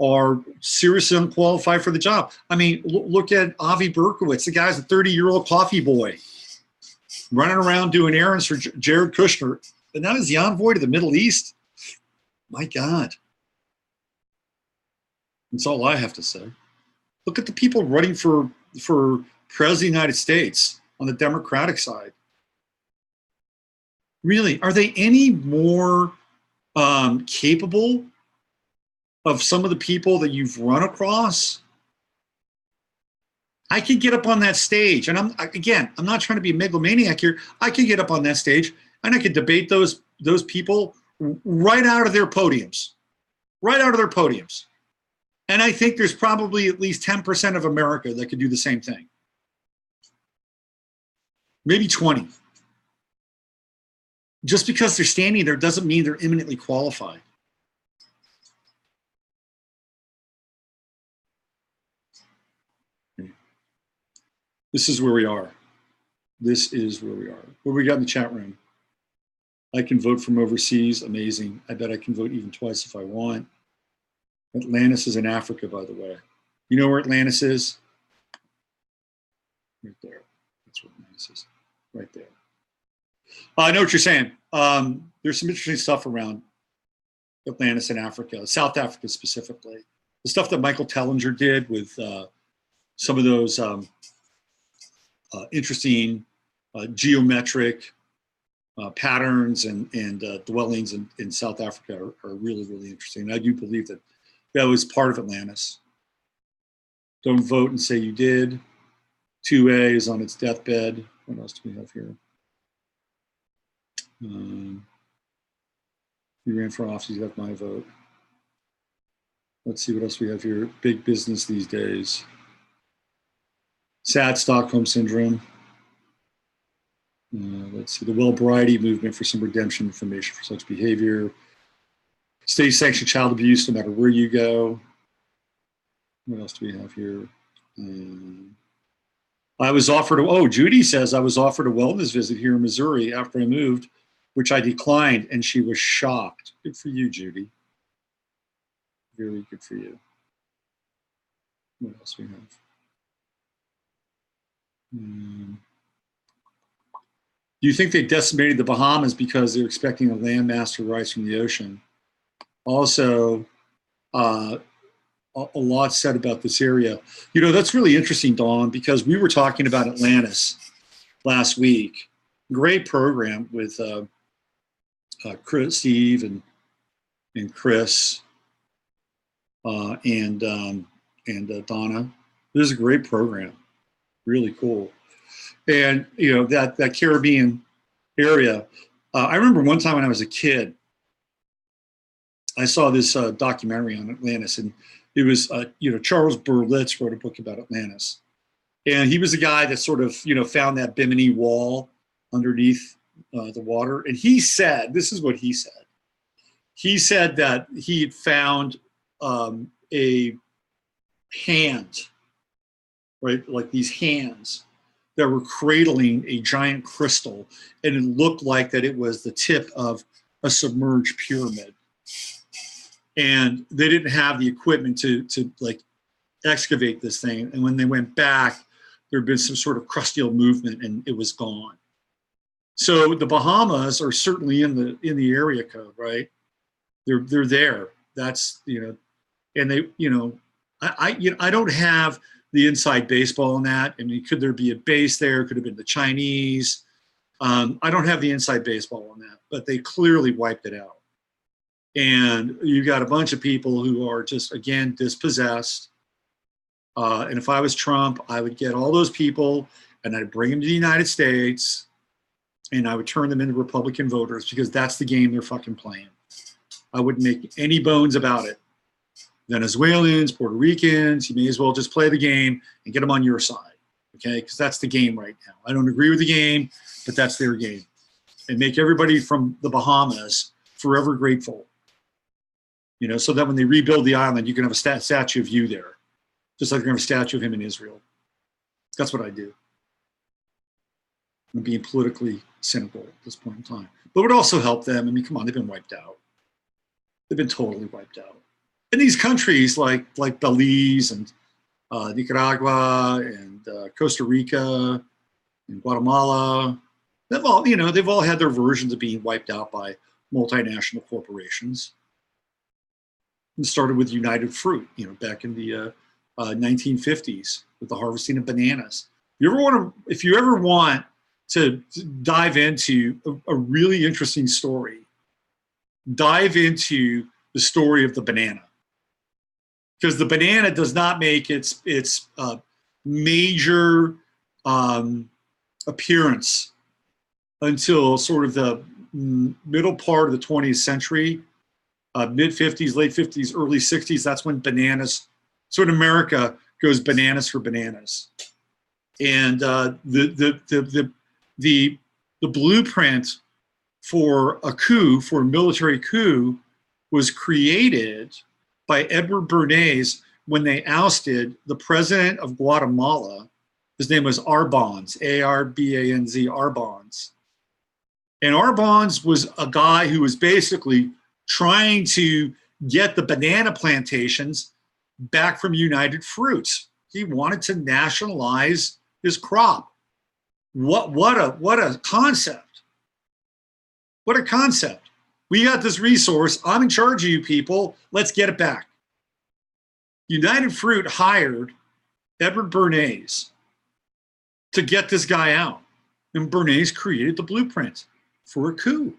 are seriously unqualified for the job. I mean, look at Avi Berkowitz. The guy's a 30-year-old coffee boy running around doing errands for Jared Kushner. And now he's the envoy to the Middle East. My God. That's all I have to say. Look at the people running for president of the United States on the Democratic side. Really, are they any more capable of some of the people that you've run across? I could get up on that stage, and I'm not trying to be a megalomaniac here. I could get up on that stage and I could debate those people right out of their podiums. And I think there's probably at least 10% of America that could do the same thing. Maybe 20. Just because they're standing there doesn't mean they're eminently qualified. This is where we are. What do we got in the chat room? I can vote from overseas. Amazing. I bet I can vote even twice if I want. Atlantis is in Africa, by the way. You know where Atlantis is? Right there. That's where Atlantis is. Right there. I know what you're saying. There's some interesting stuff around Atlantis in Africa, South Africa specifically. The stuff that Michael Tellinger did with some of those interesting geometric patterns and dwellings in South Africa are really, really interesting. And I do believe that was part of Atlantis. Don't vote and say you did. 2A is on its deathbed. What else do we have here? You ran for office, you have my vote. Let's see what else we have here. Big business these days. Sad Stockholm Syndrome. Let's see, the Well-Brighty movement for some redemption information for such behavior. State-sanctioned child abuse, no matter where you go. What else do we have here? I was offered, Judy says, I was offered a wellness visit here in Missouri after I moved, which I declined, and she was shocked. Good for you, Judy. Very good for you. What else do we have? Do you think they decimated the Bahamas because they're expecting a landmass to rise from the ocean? Also, a lot said about this area. That's really interesting, Dawn, because we were talking about Atlantis last week. Great program with Chris, Steve, and Chris, and Donna. This is a great program. Really cool. And, that Caribbean area. I remember one time when I was a kid, I saw this documentary on Atlantis, and it was, Charles Berlitz wrote a book about Atlantis. And he was the guy that sort of, found that Bimini wall underneath the water. And he said, this is what he said. He said that he had found a hand, right? Like these hands that were cradling a giant crystal, and it looked like that it was the tip of a submerged pyramid. And they didn't have the equipment to like excavate this thing. And when they went back, there had been some sort of crustal movement, and it was gone. So the Bahamas are certainly in the area code, right? They're there. That's and they I don't have the inside baseball on that. I mean, could there be a base there? Could have been the Chinese. I don't have the inside baseball on that, but they clearly wiped it out. And you got a bunch of people who are just, again, dispossessed. And if I was Trump, I would get all those people and I'd bring them to the United States and I would turn them into Republican voters, because that's the game they're fucking playing. I wouldn't make any bones about it. Venezuelans, Puerto Ricans, you may as well just play the game and get them on your side. okay? Because that's the game right now. I don't agree with the game, but that's their game. And make everybody from the Bahamas forever grateful, you know, so that when they rebuild the island, you can have a statue of you there, just like you're going to have a statue of him in Israel. That's what I do. I'm being politically cynical at this point in time. But it would also help them. I mean, come on, they've been wiped out. They've been totally wiped out. And these countries like Belize and Nicaragua and Costa Rica and Guatemala, they've all had their versions of being wiped out by multinational corporations. It started with United Fruit, you know, back in the 1950s with the harvesting of bananas. If you ever want to dive into a really interesting story, dive into the story of the banana, because the banana does not make its major appearance until sort of the middle part of the 20th century, mid 50s, late 50s, early 60s. That's when bananas, so in America, goes bananas for bananas. And the blueprint for a coup, for a military coup, was created by Edward Bernays when they ousted the president of Guatemala. His name was Arbanz, A-R-B-A-N-Z, Arbanz. And Arbanz was a guy who was basically trying to get the banana plantations back from United Fruits. He wanted to nationalize his crop. What a concept. What a concept. We got this resource. I'm in charge of you people. Let's get it back. United Fruit hired Edward Bernays to get this guy out. And Bernays created the blueprint for a coup.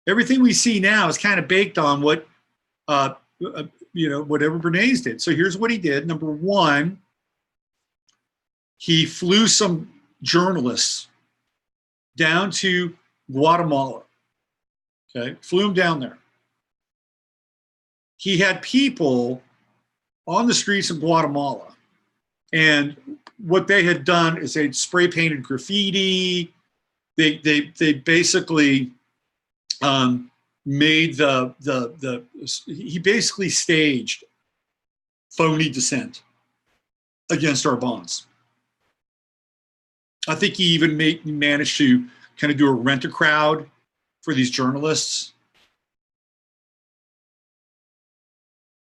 Everything we see now is kind of baked on what, whatever Bernays did. So here's what he did. Number one, he flew some journalists down to Guatemala. Okay, flew them down there. He had people on the streets of Guatemala, and what they had done is they'd spray painted graffiti. They basically made he basically staged phony dissent against our bonds. I think he even managed to kind of do a rent-a-crowd for these journalists.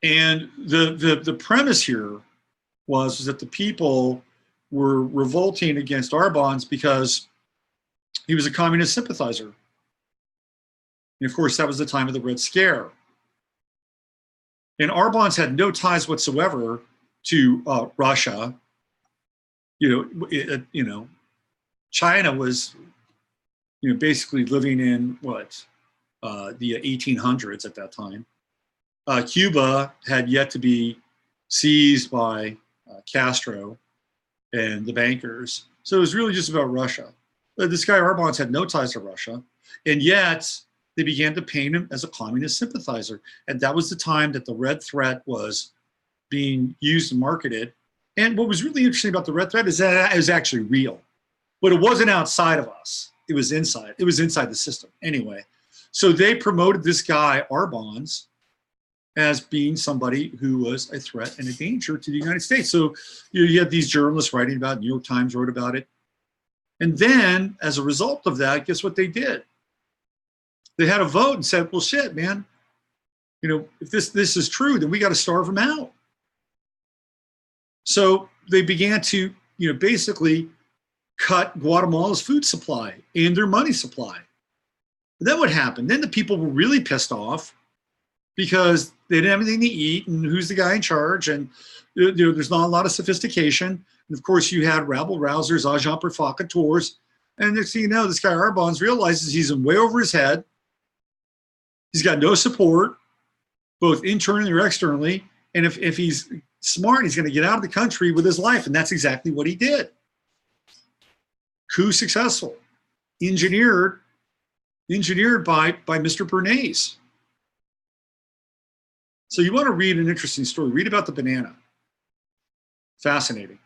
And the premise here was that the people were revolting against Arbanz because he was a communist sympathizer. And of course, that was the time of the Red Scare. And Arbanz had no ties whatsoever to Russia. China was, basically living in the 1800s at that time. Cuba had yet to be seized by Castro and the bankers. So it was really just about Russia. But this guy Arbanz had no ties to Russia, and yet they began to paint him as a communist sympathizer. And that was the time that the Red Threat was being used and marketed. And what was really interesting about the Red Threat is that it was actually real, but it wasn't outside of us. It was inside. It was inside the system. Anyway, so they promoted this guy Arbanz as being somebody who was a threat and a danger to the United States. So you had these journalists writing about it. New York Times wrote about it. And then, as a result of that, guess what they did? They had a vote and said, well, shit, man, if this is true, then we got to starve them out. So they began to, basically cut Guatemala's food supply and their money supply. And then what happened? Then the people were really pissed off because they didn't have anything to eat, and who's the guy in charge? And there's not a lot of sophistication. And of course, you had rabble-rousers, agents provocateurs. And next thing you know, this guy Arbanz realizes he's in way over his head. He's got no support, both internally or externally. And if he's smart, he's going to get out of the country with his life. And that's exactly what he did. Coup successful. Engineered by Mr. Bernays. So you want to read an interesting story. Read about the banana. Fascinating.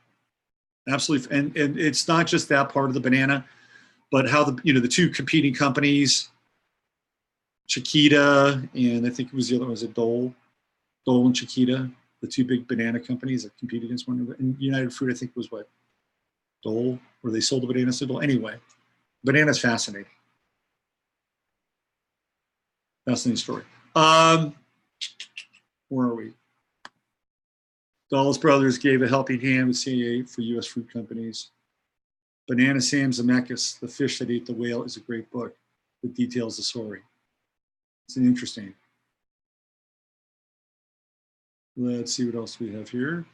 absolutely. And it's not just that part of the banana, but how the two competing companies, Chiquita, and I think it was the other one, was it Dole and Chiquita, the two big banana companies that compete against one another. And United Fruit, I think, was what, Dole, where they sold the bananas to Dole. Anyway, banana's fascinating. Fascinating story. Where are we? Dulles Brothers gave a helping hand with CAA for U.S. fruit companies. Banana Sam Zemeckis, The Fish That Ate the Whale, is a great book that details the story. It's an interesting. Let's see what else we have here.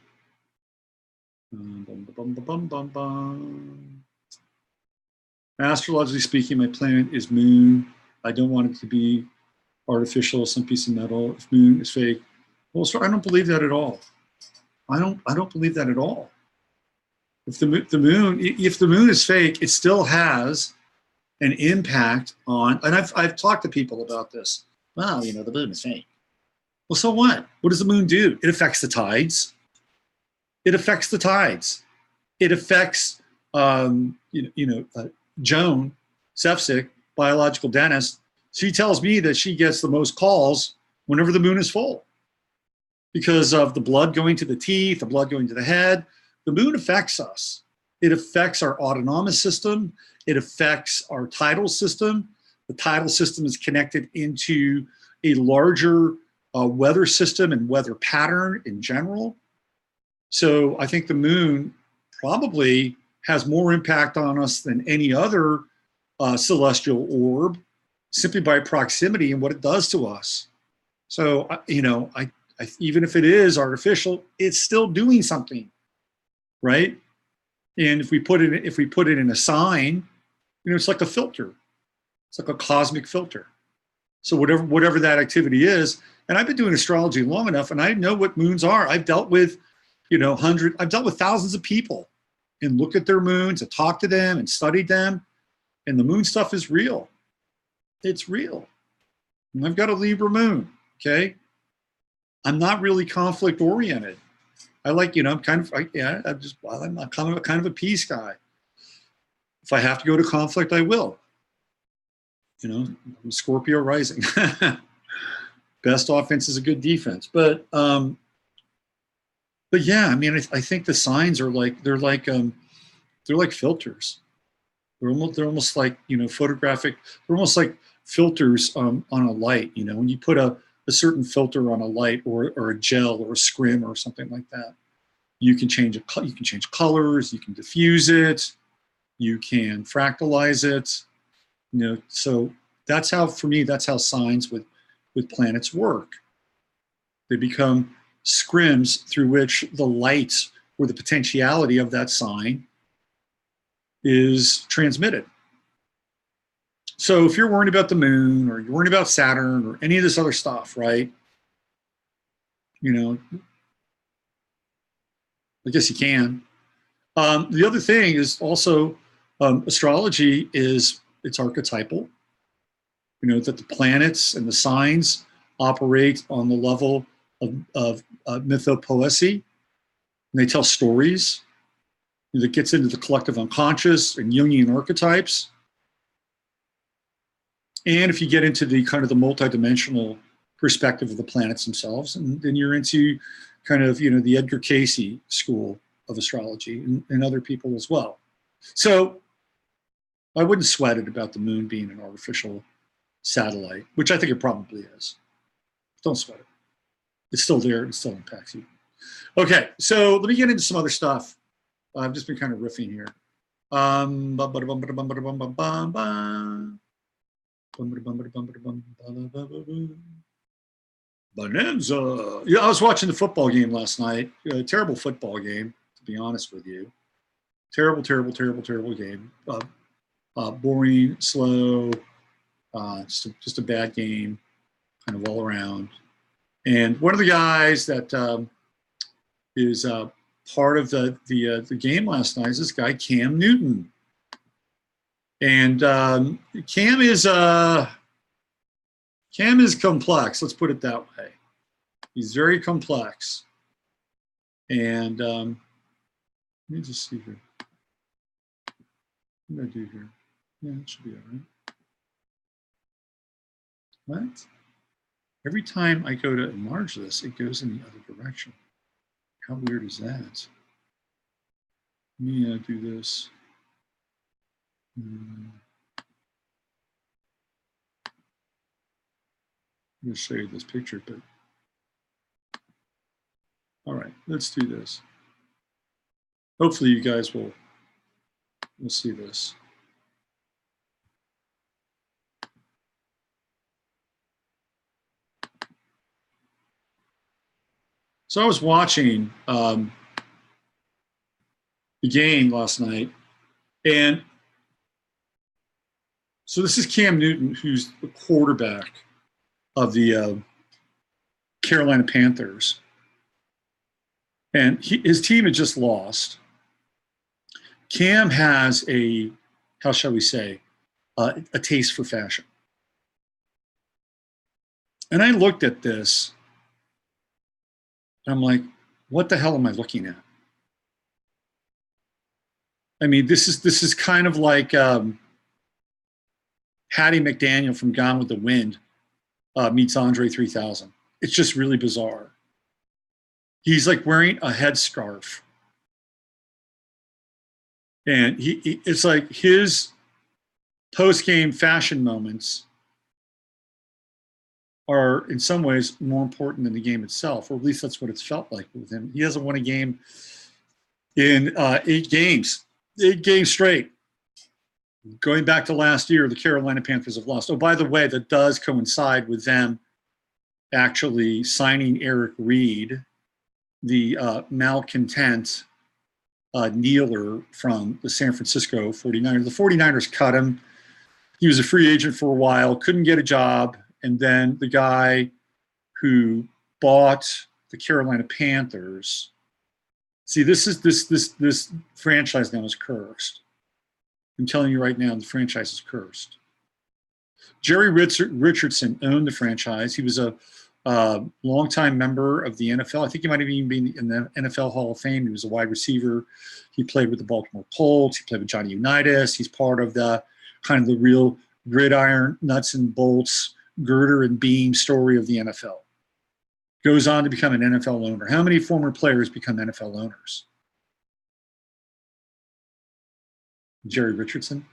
Astrologically speaking, my planet is Moon. I don't want it to be artificial, some piece of metal. If Moon is fake, well, so I don't believe that at all. I don't believe that at all. If the moon is fake, it still has an impact on. And I've talked to people about this. Well, the moon is fake. Well, so what? What does the moon do? It affects the tides. It affects the tides. It affects Joan Sefcik, biological dentist. She tells me that she gets the most calls whenever the moon is full because of the blood going to the teeth, the blood going to the head. The moon affects us. It affects our autonomic system. It affects our tidal system. The tidal system is connected into a larger weather system and weather pattern in general. So I think the moon probably has more impact on us than any other celestial orb, simply by proximity and what it does to us. So even if it is artificial, it's still doing something, right? And if we put it in a sign, it's like a filter. It's like a cosmic filter. So whatever that activity is, and I've been doing astrology long enough, and I know what moons are. I've dealt with, I've dealt with thousands of people, and looked at their moons, and talked to them, and studied them, and the moon stuff is real. It's real. And I've got a Libra moon. Okay, I'm not really conflict oriented. I like, I'm kind of, I'm kind of a peace guy. If I have to go to conflict, I will. I'm Scorpio rising. Best offense is a good defense. But yeah, I think the signs are they're like filters. They're almost like, photographic. They're almost like filters on a light. When you put a certain filter on a light or a gel or a scrim or something like that, you can change you can change colors, you can diffuse it, you can fractalize it. So that's how, for me, that's how signs with planets work. They become scrims through which the light or the potentiality of that sign is transmitted. So if you're worried about the moon, or you're worried about Saturn, or any of this other stuff, right? I guess you can. The other thing is also astrology is, it's archetypal. That the planets and the signs operate on the level of mythopoesis. And they tell stories that gets into the collective unconscious and Jungian archetypes. And if you get into the kind of the multidimensional perspective of the planets themselves, and then you're into kind of, the Edgar Cayce school of astrology and other people as well. So I wouldn't sweat it about the moon being an artificial satellite, which I think it probably is. Don't sweat it. It's still there. It still impacts you. Okay, so let me get into some other stuff. I've just been kind of riffing here. Bonanza. Yeah, I was watching the football game last night. A terrible football game, to be honest with you. Terrible game. Boring, slow, just a bad game, kind of all around. And one of the guys that is part of the game last night is this guy Cam Newton. And Cam is complex. Let's put it that way. He's very complex. And let me just see here. What did I do here? Yeah, it should be all right. What? Every time I go to enlarge this, it goes in the other direction. How weird is that? Let me do this. I'm going to show you this picture, but all right, let's do this. Hopefully you guys will see this. So I was watching the game last night, and so this is Cam Newton, who's the quarterback of the Carolina Panthers, and his team had just lost. Cam has a, how shall we say, a taste for fashion. And I looked at this, and I'm like, what the hell am I looking at? I mean, this is kind of like Hattie McDaniel from Gone with the Wind meets Andre 3000. It's just really bizarre. He's like wearing a headscarf. And it's like his post-game fashion moments are in some ways more important than the game itself, or at least that's what it's felt like with him. He hasn't won a game in 8 games straight. Going back to last year, the Carolina Panthers have lost. Oh, by the way, that does coincide with them actually signing Eric Reed, the malcontent kneeler from the San Francisco 49ers. The 49ers cut him. He was a free agent for a while, couldn't get a job. And then the guy who bought the Carolina Panthers, see, this franchise now is cursed. I'm telling you right now, the franchise is cursed. Jerry Richardson owned the franchise. He was a longtime member of the NFL. I think he might have even been in the NFL Hall of Fame. He was a wide receiver. He played with the Baltimore Colts. He played with Johnny Unitas. He's part of the kind of the real gridiron, nuts and bolts, girder and beam story of the NFL. Goes on to become an NFL owner. How many former players become NFL owners? Jerry Richardson.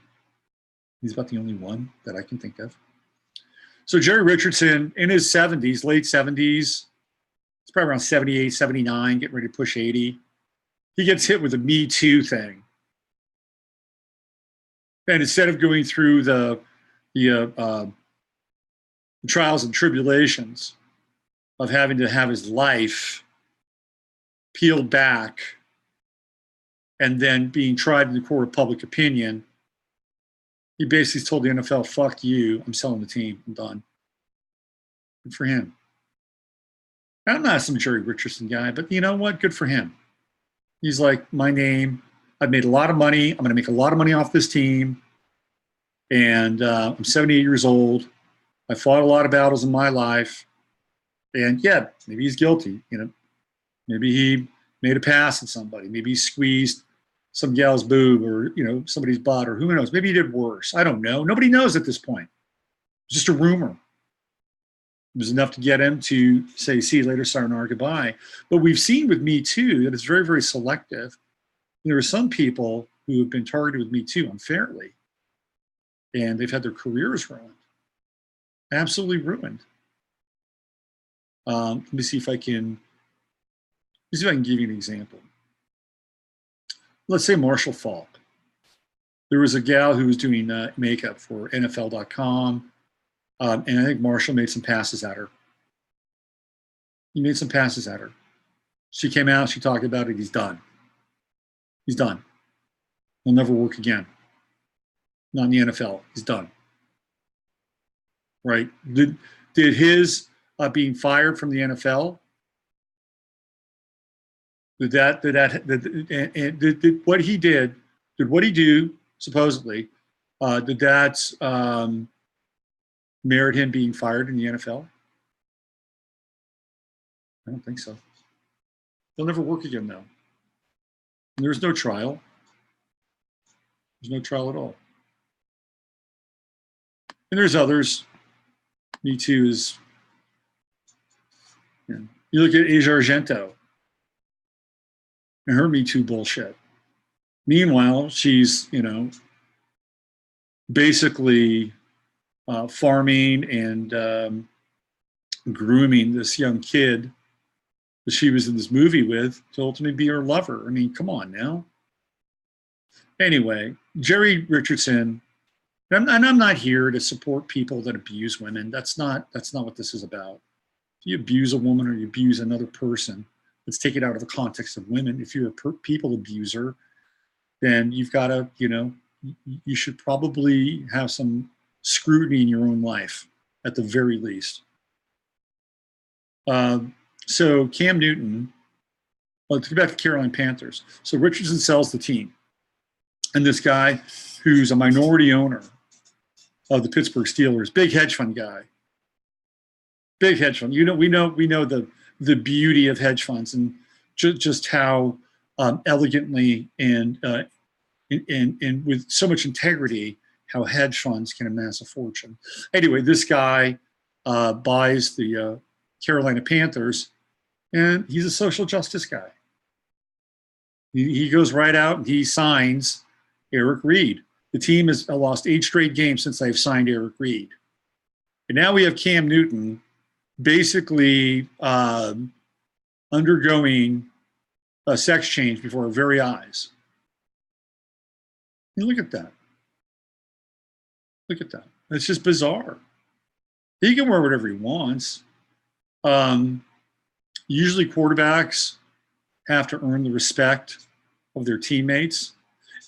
He's about the only one that I can think of. So Jerry Richardson in his 70s, late 70s, it's probably around 78, 79, getting ready to push 80. He gets hit with a Me Too thing. And instead of going through the trials and tribulations of having to have his life peeled back and then being tried in the court of public opinion, he basically told the NFL, fuck you, I'm selling the team, I'm done. Good for him. I'm not some Jerry Richardson guy, but you know what? Good for him. He's like, my name, I've made a lot of money, I'm going to make a lot of money off this team, and I'm 78 years old. I fought a lot of battles in my life, and yeah, maybe he's guilty. You know, maybe he made a pass at somebody. Maybe he squeezed some gal's boob or, you know, somebody's butt, or who knows. Maybe he did worse. I don't know. Nobody knows at this point. It's just a rumor. It was enough to get him to say, see you later, sayonara, goodbye. But we've seen with Me Too that it's very, very selective. There are some people who have been targeted with Me Too unfairly, and they've had their careers ruined. Absolutely ruined. Let me see if I can give you an example. Let's say Marshall Falk. There was a gal who was doing makeup for NFL.com, and I think Marshall made some passes at her. He made some passes at her. She came out, she talked about it, he's done. He's done. He'll never work again. Not in the NFL. He's done. Right? Did his being fired from the NFL, did what he did do, supposedly, did that merit him being fired in the NFL? I don't think so. He'll never work again, though. There's no trial. There's no trial at all. And there's others. Me Too is, you look at Asia Argento and her Me Too bullshit. Meanwhile, she's, basically farming and grooming this young kid that she was in this movie with to ultimately be her lover. I mean, come on now. Anyway, Jerry Richardson, and I'm not here to support people that abuse women. That's not what this is about. If you abuse a woman or you abuse another person, let's take it out of the context of women. If you're a people abuser, then you've got to, you should probably have some scrutiny in your own life at the very least. So Cam Newton, let's get back to Carolina Panthers. So Richardson sells the team. And this guy who's a minority owner of the Pittsburgh Steelers, big hedge fund guy, big hedge fund. We know the beauty of hedge funds and just how elegantly and with so much integrity how hedge funds can amass a fortune. Anyway, this guy buys the Carolina Panthers, and he's a social justice guy. He goes right out and he signs Eric Reid. The team has lost 8 straight games since they've signed Eric Reid. And now we have Cam Newton basically undergoing a sex change before our very eyes. And look at that. Look at that. It's just bizarre. He can wear whatever he wants. Usually quarterbacks have to earn the respect of their teammates.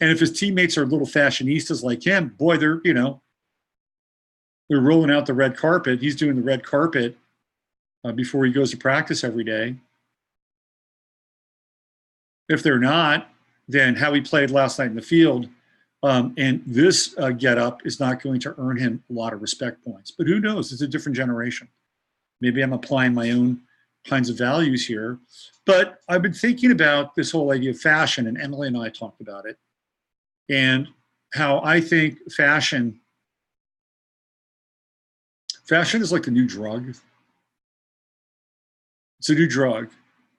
And if his teammates are little fashionistas like him, boy, they're rolling out the red carpet. He's doing the red carpet before he goes to practice every day. If they're not, then how he played last night in the field and this getup is not going to earn him a lot of respect points. But who knows? It's a different generation. Maybe I'm applying my own kinds of values here. But I've been thinking about this whole idea of fashion, and Emily and I talked about it, and how I think fashion is like the new drug. It's a new drug.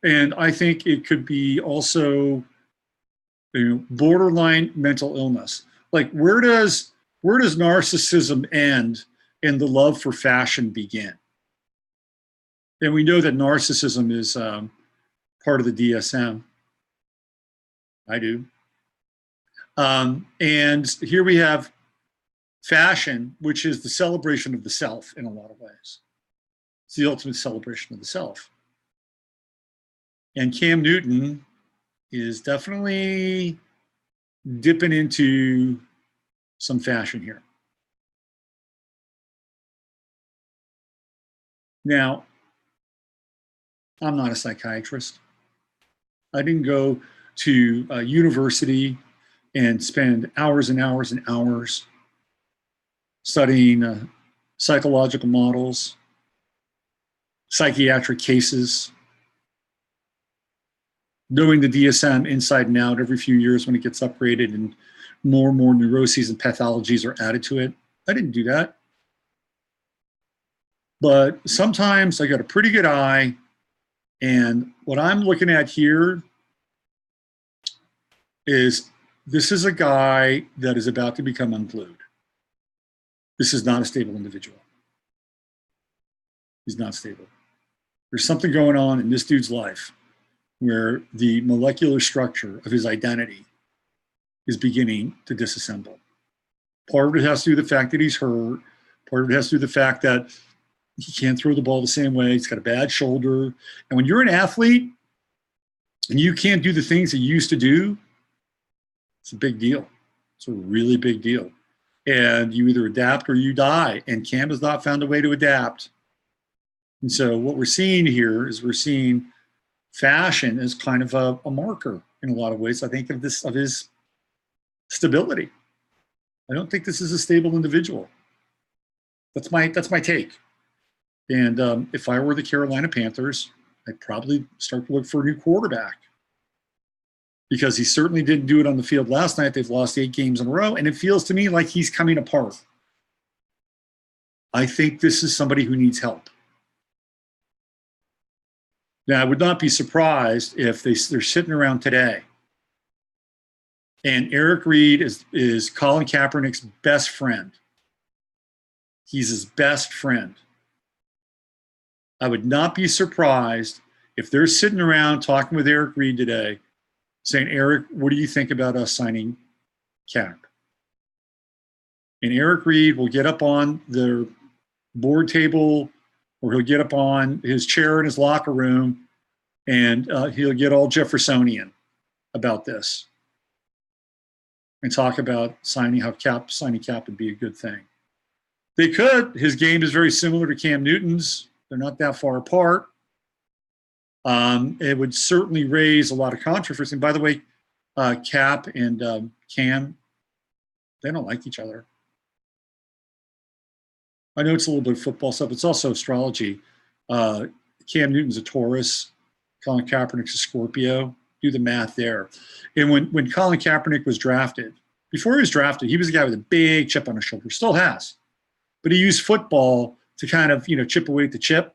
And I think it could be also borderline mental illness. Like where does narcissism end and the love for fashion begin? And we know that narcissism is part of the DSM. I do. And here we have fashion, which is the celebration of the self in a lot of ways. It's the ultimate celebration of the self. And Cam Newton is definitely dipping into some fashion here. Now, I'm not a psychiatrist. I didn't go to a university and spend hours and hours and hours studying psychological models, psychiatric cases, knowing the DSM inside and out every few years when it gets upgraded and more neuroses and pathologies are added to it. I didn't do that. But sometimes I got a pretty good eye, and what I'm looking at here is this is a guy that is about to become unglued. This is not a stable individual. He's not stable. There's something going on in this dude's life where the molecular structure of his identity is beginning to disassemble. Part of it has to do with the fact that he's hurt. Part of it has to do with the fact that he can't throw the ball the same way. He's got a bad shoulder. And when you're an athlete and you can't do the things that you used to do, it's a big deal. It's a really big deal. And you either adapt or you die. And Cam has not found a way to adapt. And so what we're seeing here is we're seeing fashion as kind of a marker in a lot of ways, I think, of his stability. I don't think this is a stable individual. That's my take. And if I were the Carolina Panthers, I'd probably start to look for a new quarterback. because he certainly didn't do it on the field last night. They've lost 8 games in a row, and it feels to me like he's coming apart. I think this is somebody who needs help. Now, I would not be surprised if they're sitting around today and Eric Reid is Colin Kaepernick's best friend. He's his best friend. I would not be surprised if they're sitting around talking with Eric Reid today saying, Eric, what do you think about us signing Cap? And Eric Reid will get up on the board table, or he'll get up on his chair in his locker room, and he'll get all Jeffersonian about this and talk about signing Cap would be a good thing. They could. His game is very similar to Cam Newton's. They're not that far apart. It would certainly raise a lot of controversy. And by the way, Cap and Cam, they don't like each other. I know it's a little bit of football stuff. It's also astrology. Cam Newton's a Taurus. Colin Kaepernick's a Scorpio. Do the math there. And when Colin Kaepernick was drafted, before he was drafted, he was a guy with a big chip on his shoulder. Still has. But he used football to kind of, chip away at the chip.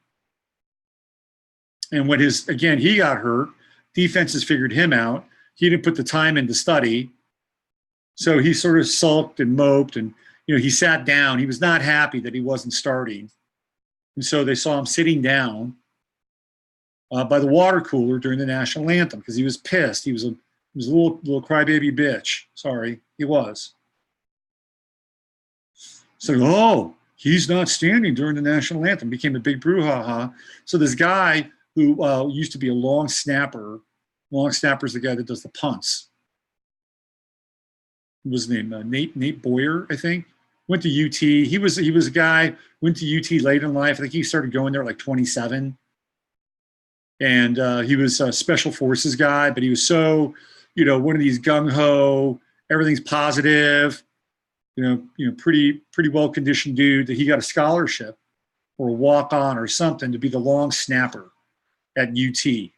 And when he got hurt, defenses figured him out. He didn't put the time in to study. So he sort of sulked and moped, and, he sat down. He was not happy that he wasn't starting. And so they saw him sitting down by the water cooler during the national anthem because he was pissed. He was a little crybaby bitch. Sorry, he was. So, he's not standing during the national anthem. Became a big brouhaha. So this guy who used to be a long snapper is the guy that does the punts. What was his name? Nate Boyer, I think. Went to UT. He was a guy, went to UT late in life. I think he started going there like 27. And he was a special forces guy, but he was so, one of these gung-ho, everything's positive, pretty well-conditioned dude that he got a scholarship or a walk-on or something to be the long snapper at UT. He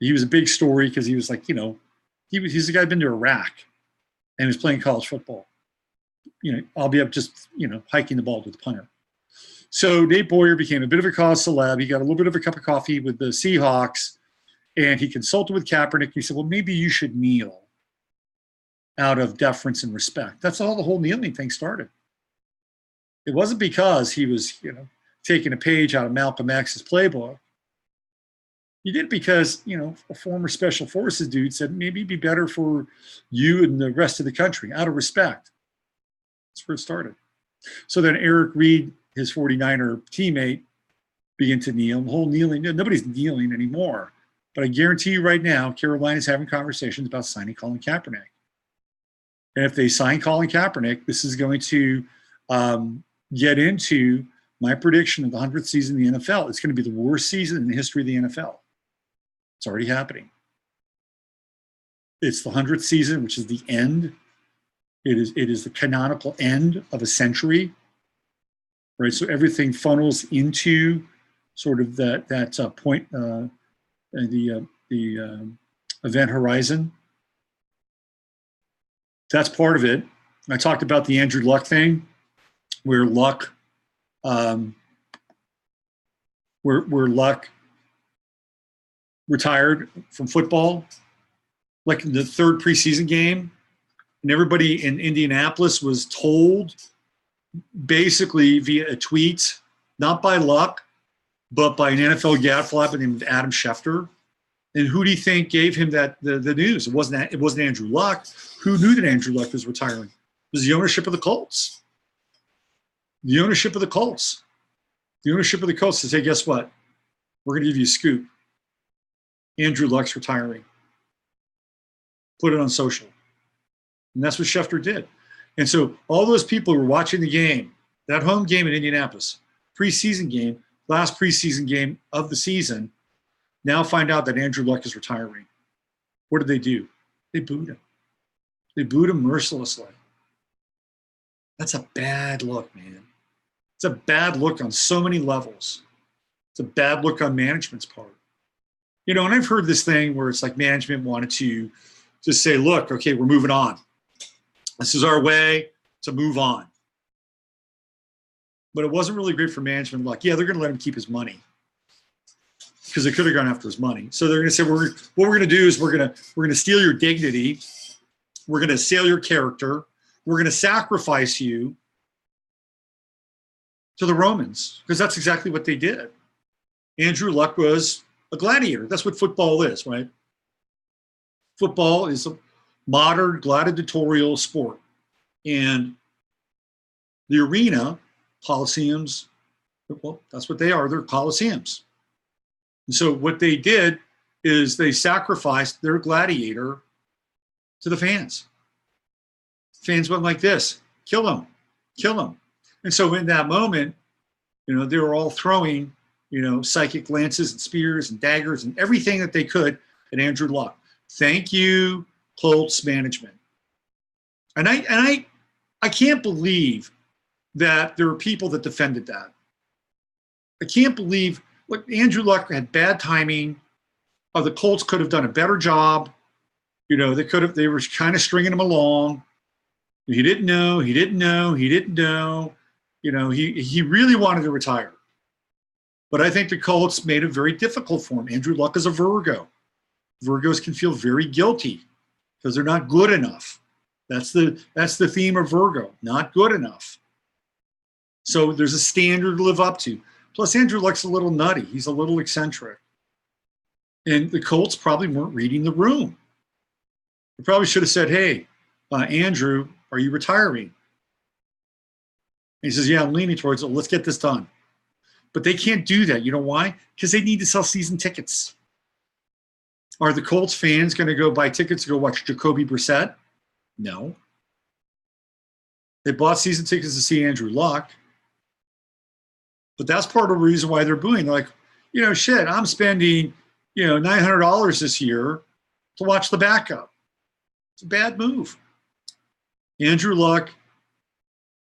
was a big story because he was like, he's the guy who'd been to Iraq and was playing college football. I'll be up just, hiking the ball to the punter. So Nate Boyer became a bit of a cause celeb. He got a little bit of a cup of coffee with the Seahawks, and he consulted with Kaepernick. He said, well, maybe you should kneel out of deference and respect. That's how the whole kneeling thing started. It wasn't because he was, taking a page out of Malcolm X's playbook. He did it because, a former special forces dude said, maybe it'd be better for you and the rest of the country, out of respect. That's where it started. So then Eric Reid, his 49er teammate, began to kneel. The whole kneeling, nobody's kneeling anymore. But I guarantee you right now, Carolina's having conversations about signing Colin Kaepernick. And if they sign Colin Kaepernick, this is going to get into my prediction of the 100th season in the NFL. It's going to be the worst season in the history of the NFL. It's already happening. It's the 100th season, which is the end. It is the canonical end of a century, right? So everything funnels into sort of that point, the event horizon. That's part of it. I talked about the Andrew Luck thing, where Luck, where Luck retired from football, like in the third preseason game. And everybody in Indianapolis was told basically via a tweet, not by Luck, but by an NFL gadfly named Adam Schefter. And who do you think gave him the news? It wasn't Andrew Luck. Who knew that Andrew Luck was retiring? It was the ownership of the Colts. The ownership of the Colts. The ownership of the Colts says, hey, guess what? We're going to give you a scoop. Andrew Luck's retiring. Put it on social. And that's what Schefter did. And so all those people who were watching the game, that home game in Indianapolis, preseason game, last preseason game of the season, now find out that Andrew Luck is retiring. What did they do? They booed him. They booed him mercilessly. That's a bad look, man. It's a bad look on so many levels. It's a bad look on management's part. And I've heard this thing where it's like management wanted to just say, look, okay, we're moving on. This is our way to move on. But it wasn't really great for management. Like, yeah, they're going to let him keep his money because they could have gone after his money. So they're going to say, what we're going to do is we're going to steal your dignity. We're going to sell your character. We're going to sacrifice you to the Romans, because that's exactly what they did. Andrew Luck was a gladiator. That's what football is, right? Football is a modern gladiatorial sport. And the arena, coliseums, well, that's what they are. They're coliseums. And so what they did is they sacrificed their gladiator to the fans. Fans went like this: kill him, kill him. And so in that moment, they were all throwing, psychic lances and spears and daggers and everything that they could at Andrew Luck. Thank you, Colts management. And I can't believe that there were people that defended that. I can't believe, look, Andrew Luck had bad timing. The Colts could have done a better job. They were kind of stringing him along. He didn't know. He really wanted to retire. But I think the Colts made it very difficult for him. Andrew Luck is a Virgo. Virgos can feel very guilty because they're not good enough. That's the theme of Virgo, not good enough. So there's a standard to live up to. Plus, Andrew Luck's a little nutty. He's a little eccentric. And the Colts probably weren't reading the room. They probably should have said, hey, Andrew, are you retiring? And he says, yeah, I'm leaning towards it. Let's get this done. But they can't do that. You know why? Because they need to sell season tickets. Are the Colts fans going to go buy tickets to go watch Jacoby Brissett? No. They bought season tickets to see Andrew Luck. But that's part of the reason why they're booing. They're like, shit, I'm spending, $900 this year to watch the backup. It's a bad move. Andrew Luck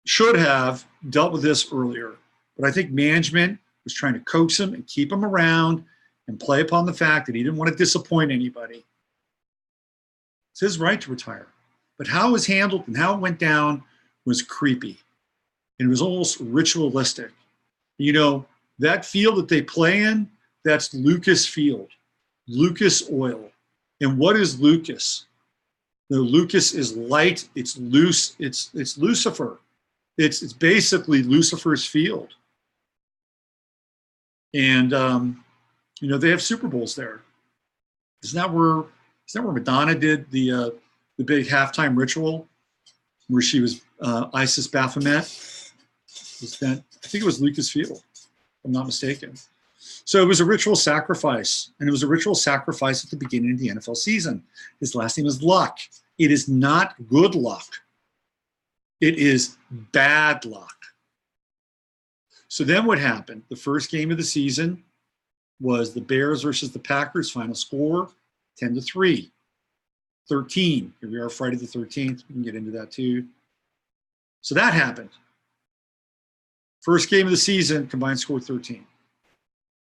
should have dealt with this earlier. But I think management was trying to coax him and keep him around and play upon the fact that he didn't want to disappoint anybody. It's his right to retire. But how it was handled and how it went down was creepy. And it was almost ritualistic. That field that they play in, that's Lucas Field, Lucas Oil. And what is Lucas? Lucas is light, it's loose, it's Lucifer. It's basically Lucifer's field. And they have Super Bowls there. Isn't that where Madonna did the big halftime ritual where she was Isis Baphomet? I think it was Lucas Field, if I'm not mistaken. So it was a ritual sacrifice, and it was a ritual sacrifice at the beginning of the NFL season. His last name is Luck. It is not good luck. It is bad luck. So then what happened? The first game of the season was the Bears versus the Packers. Final score, 10-3, 13. Here we are, Friday the 13th. We can get into that too. So that happened. First game of the season, combined score 13.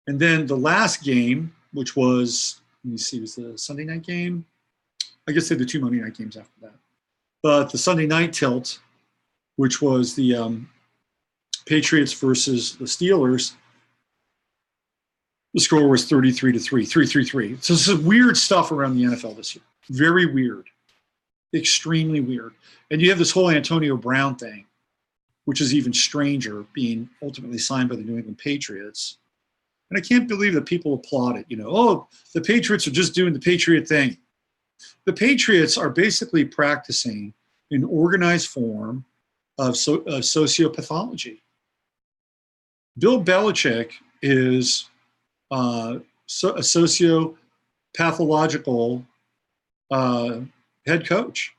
And then the last game, which was, let me see, was the Sunday night game? I guess they had the 2 Monday night games after that. But the Sunday night tilt, which was the Patriots versus the Steelers, the score was 33-3, 3-3-3. So this is weird stuff around the NFL this year. Very weird. Extremely weird. And you have this whole Antonio Brown thing, which is even stranger, being ultimately signed by the New England Patriots. And I can't believe that people applaud it. The Patriots are just doing the Patriot thing. The Patriots are basically practicing an organized form of sociopathology. Bill Belichick is a sociopathological head coach.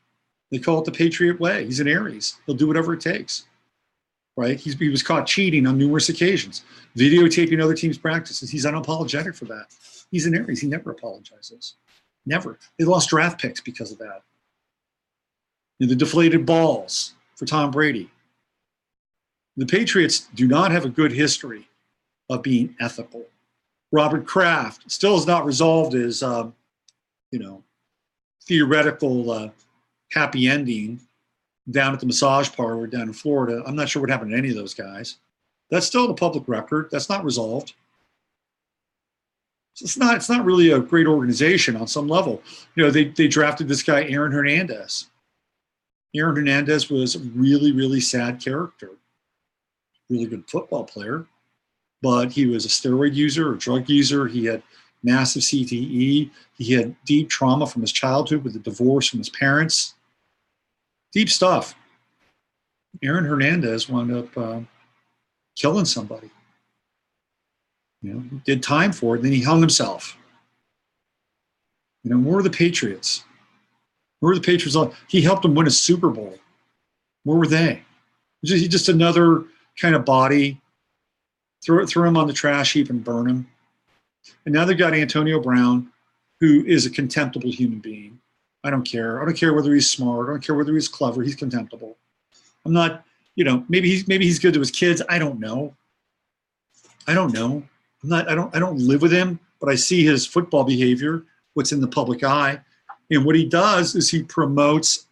They call it the Patriot way. He's an Aries. He'll do whatever it takes. Right? He was caught cheating on numerous occasions, videotaping other teams' practices. He's unapologetic for that. He's an Aries. He never apologizes. Never. They lost draft picks because of that. The deflated balls for Tom Brady. The Patriots do not have a good history of being ethical. Robert Kraft still has not resolved his, theoretical happy ending down at the massage parlor down in Florida. I'm not sure what happened to any of those guys. That's still the public record. That's not resolved. So it's not really a great organization on some level. You know, they drafted this guy, Aaron Hernandez. Aaron Hernandez was a really, really sad character. Really good football player, but he was a steroid user or drug user. He had massive CTE. He had deep trauma from his childhood with a divorce from his parents. Deep stuff. Aaron Hernandez wound up killing somebody. You know, he did time for it, and then he hung himself. You know, where were the Patriots? Where were the Patriots? He helped them win a Super Bowl. Where were they? He's just another kind of body. Throw him on the trash heap and burn him. And now they've got Antonio Brown, who is a contemptible human being. I don't care. I don't care whether he's smart. I don't care whether he's clever. He's contemptible. I'm not, you know, maybe he's good to his kids. I don't know. I don't live with him, but I see his football behavior, what's in the public eye. And what he does is he promotes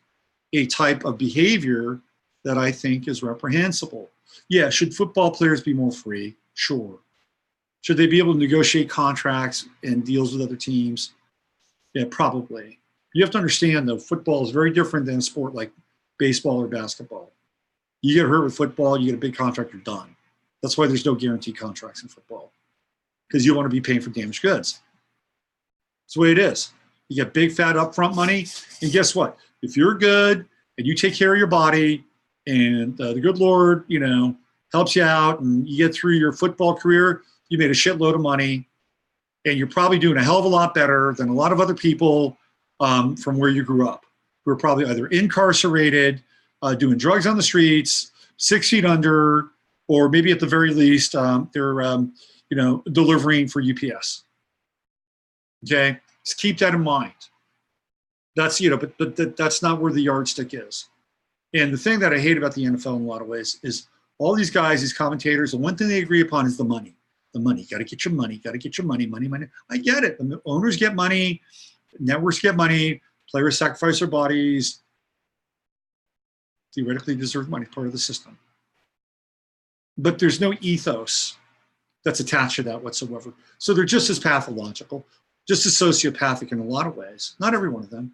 a type of behavior that I think is reprehensible. Yeah, should football players be more free? Sure. Should they be able to negotiate contracts and deals with other teams? Yeah, probably. You have to understand, though, football is very different than a sport like baseball or basketball. You get hurt with football, you get a big contract, you're done. That's why there's no guaranteed contracts in football, because you want to be paying for damaged goods. That's the way it is. You get big, fat upfront money, and guess what? If you're good and you take care of your body and the good Lord, you know, helps you out and you get through your football career, you made a shitload of money, and you're probably doing a hell of a lot better than a lot of other people from where you grew up, who are probably either incarcerated, doing drugs on the streets, 6 feet under, or maybe at the very least, they're you know, delivering for UPS. Okay, just keep that in mind. That's, you know, but that's not where the yardstick is. And the thing that I hate about the NFL in a lot of ways is all these guys, these commentators, the one thing they agree upon is the money. The money. Got to get your money. Got to get your money. Money. I get it. The owners get money. Networks get money. Players sacrifice their bodies. Theoretically deserve money. Part of the system. But there's no ethos that's attached to that whatsoever. So they're just as pathological, just as sociopathic in a lot of ways. Not every one of them,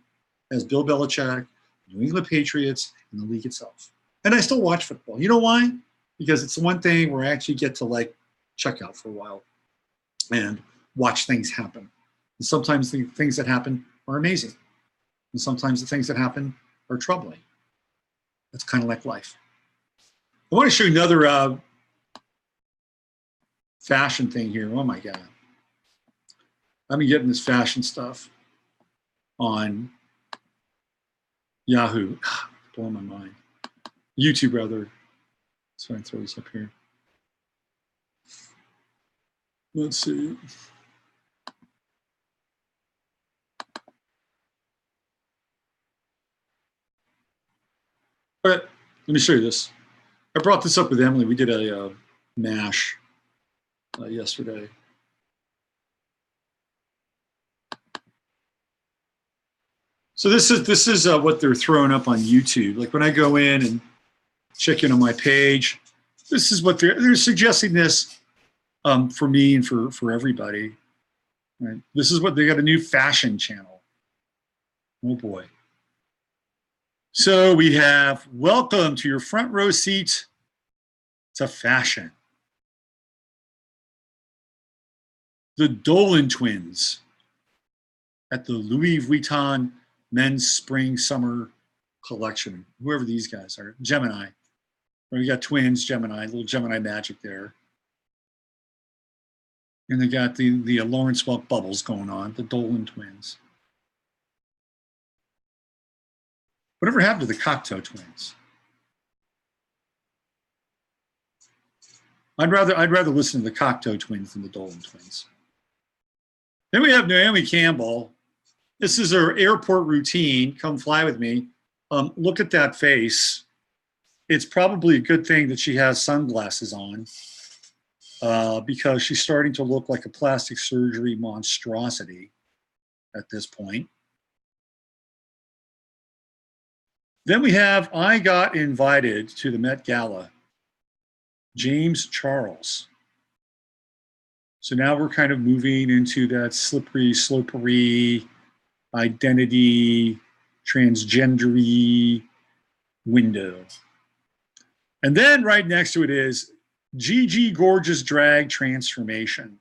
as Bill Belichick, New England Patriots, and the league itself. And I still watch football. You know why? Because it's the one thing where I actually get to like check out for a while and watch things happen. And sometimes the things that happen are amazing. And sometimes the things that happen are troubling. That's kind of like life. I want to show you another fashion thing here. Oh my God. I've been getting this fashion stuff on Yahoo. Blowing my mind. YouTube, rather. So I can throw this up here. Let's see. All right, let me show you this. I brought this up with Emily. We did a MASH yesterday. So this is what they're throwing up on YouTube. Like when I go in and check in on my page, this is what they're suggesting this for me and for everybody. Right? This is what they got, a new fashion channel. Oh boy. So we have, welcome to your front row seat to fashion. The Dolan twins at the Louis Vuitton men's spring summer collection. Whoever these guys are, Gemini. We got twins, Gemini, little Gemini magic there. And they got the Lawrence Welk bubbles going on, the Dolan twins. Whatever happened to the Cocteau twins? I'd rather listen to the Cocteau twins than the Dolan twins. Then we have Naomi Campbell. This is her airport routine. Come fly with me. Look at that face. It's probably a good thing that she has sunglasses on because she's starting to look like a plastic surgery monstrosity at this point. Then we have, I got invited to the Met Gala, James Charles. So now we're kind of moving into that slippery, slopery, identity, transgendery window. And then right next to it is Gigi Gorgeous Drag Transformation.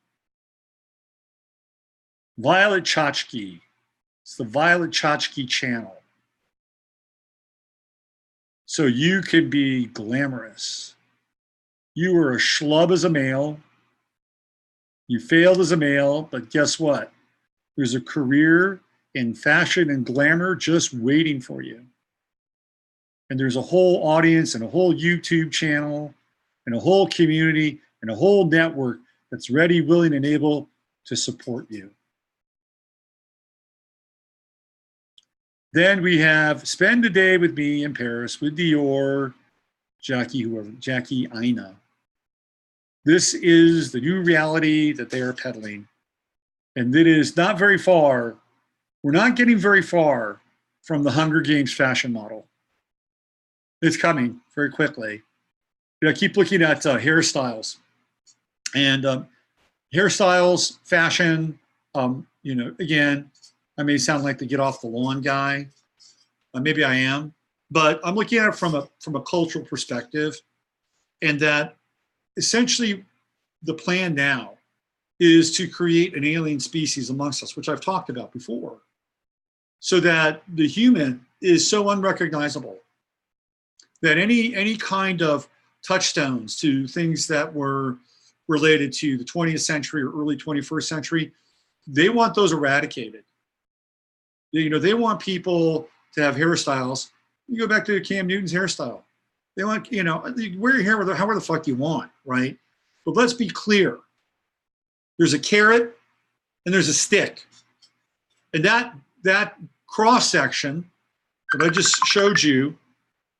Violet Chachki. It's the Violet Chachki channel. So you can be glamorous. You were a schlub as a male. You failed as a male, but guess what? There's a career in fashion and glamour just waiting for you. And there's a whole audience and a whole YouTube channel and a whole community and a whole network that's ready, willing, and able to support you. Then we have Spend a Day with Me in Paris with Dior, Jackie Aina. This is the new reality that they are peddling. And it is not very far. We're not getting very far from the Hunger Games fashion model. It's coming very quickly. I keep looking at hairstyles. And hairstyles, fashion, again, I may sound like the get off the lawn guy. Maybe I am. But I'm looking at it from a cultural perspective, and that essentially the plan now is to create an alien species amongst us, which I've talked about before, so that the human is so unrecognizable that any kind of touchstones to things that were related to the 20th century or early 21st century, they want those eradicated. They want people to have hairstyles. You go back to Cam Newton's hairstyle. They want, wear your hair however the fuck you want, right? But let's be clear. There's a carrot and there's a stick. And that cross section that I just showed you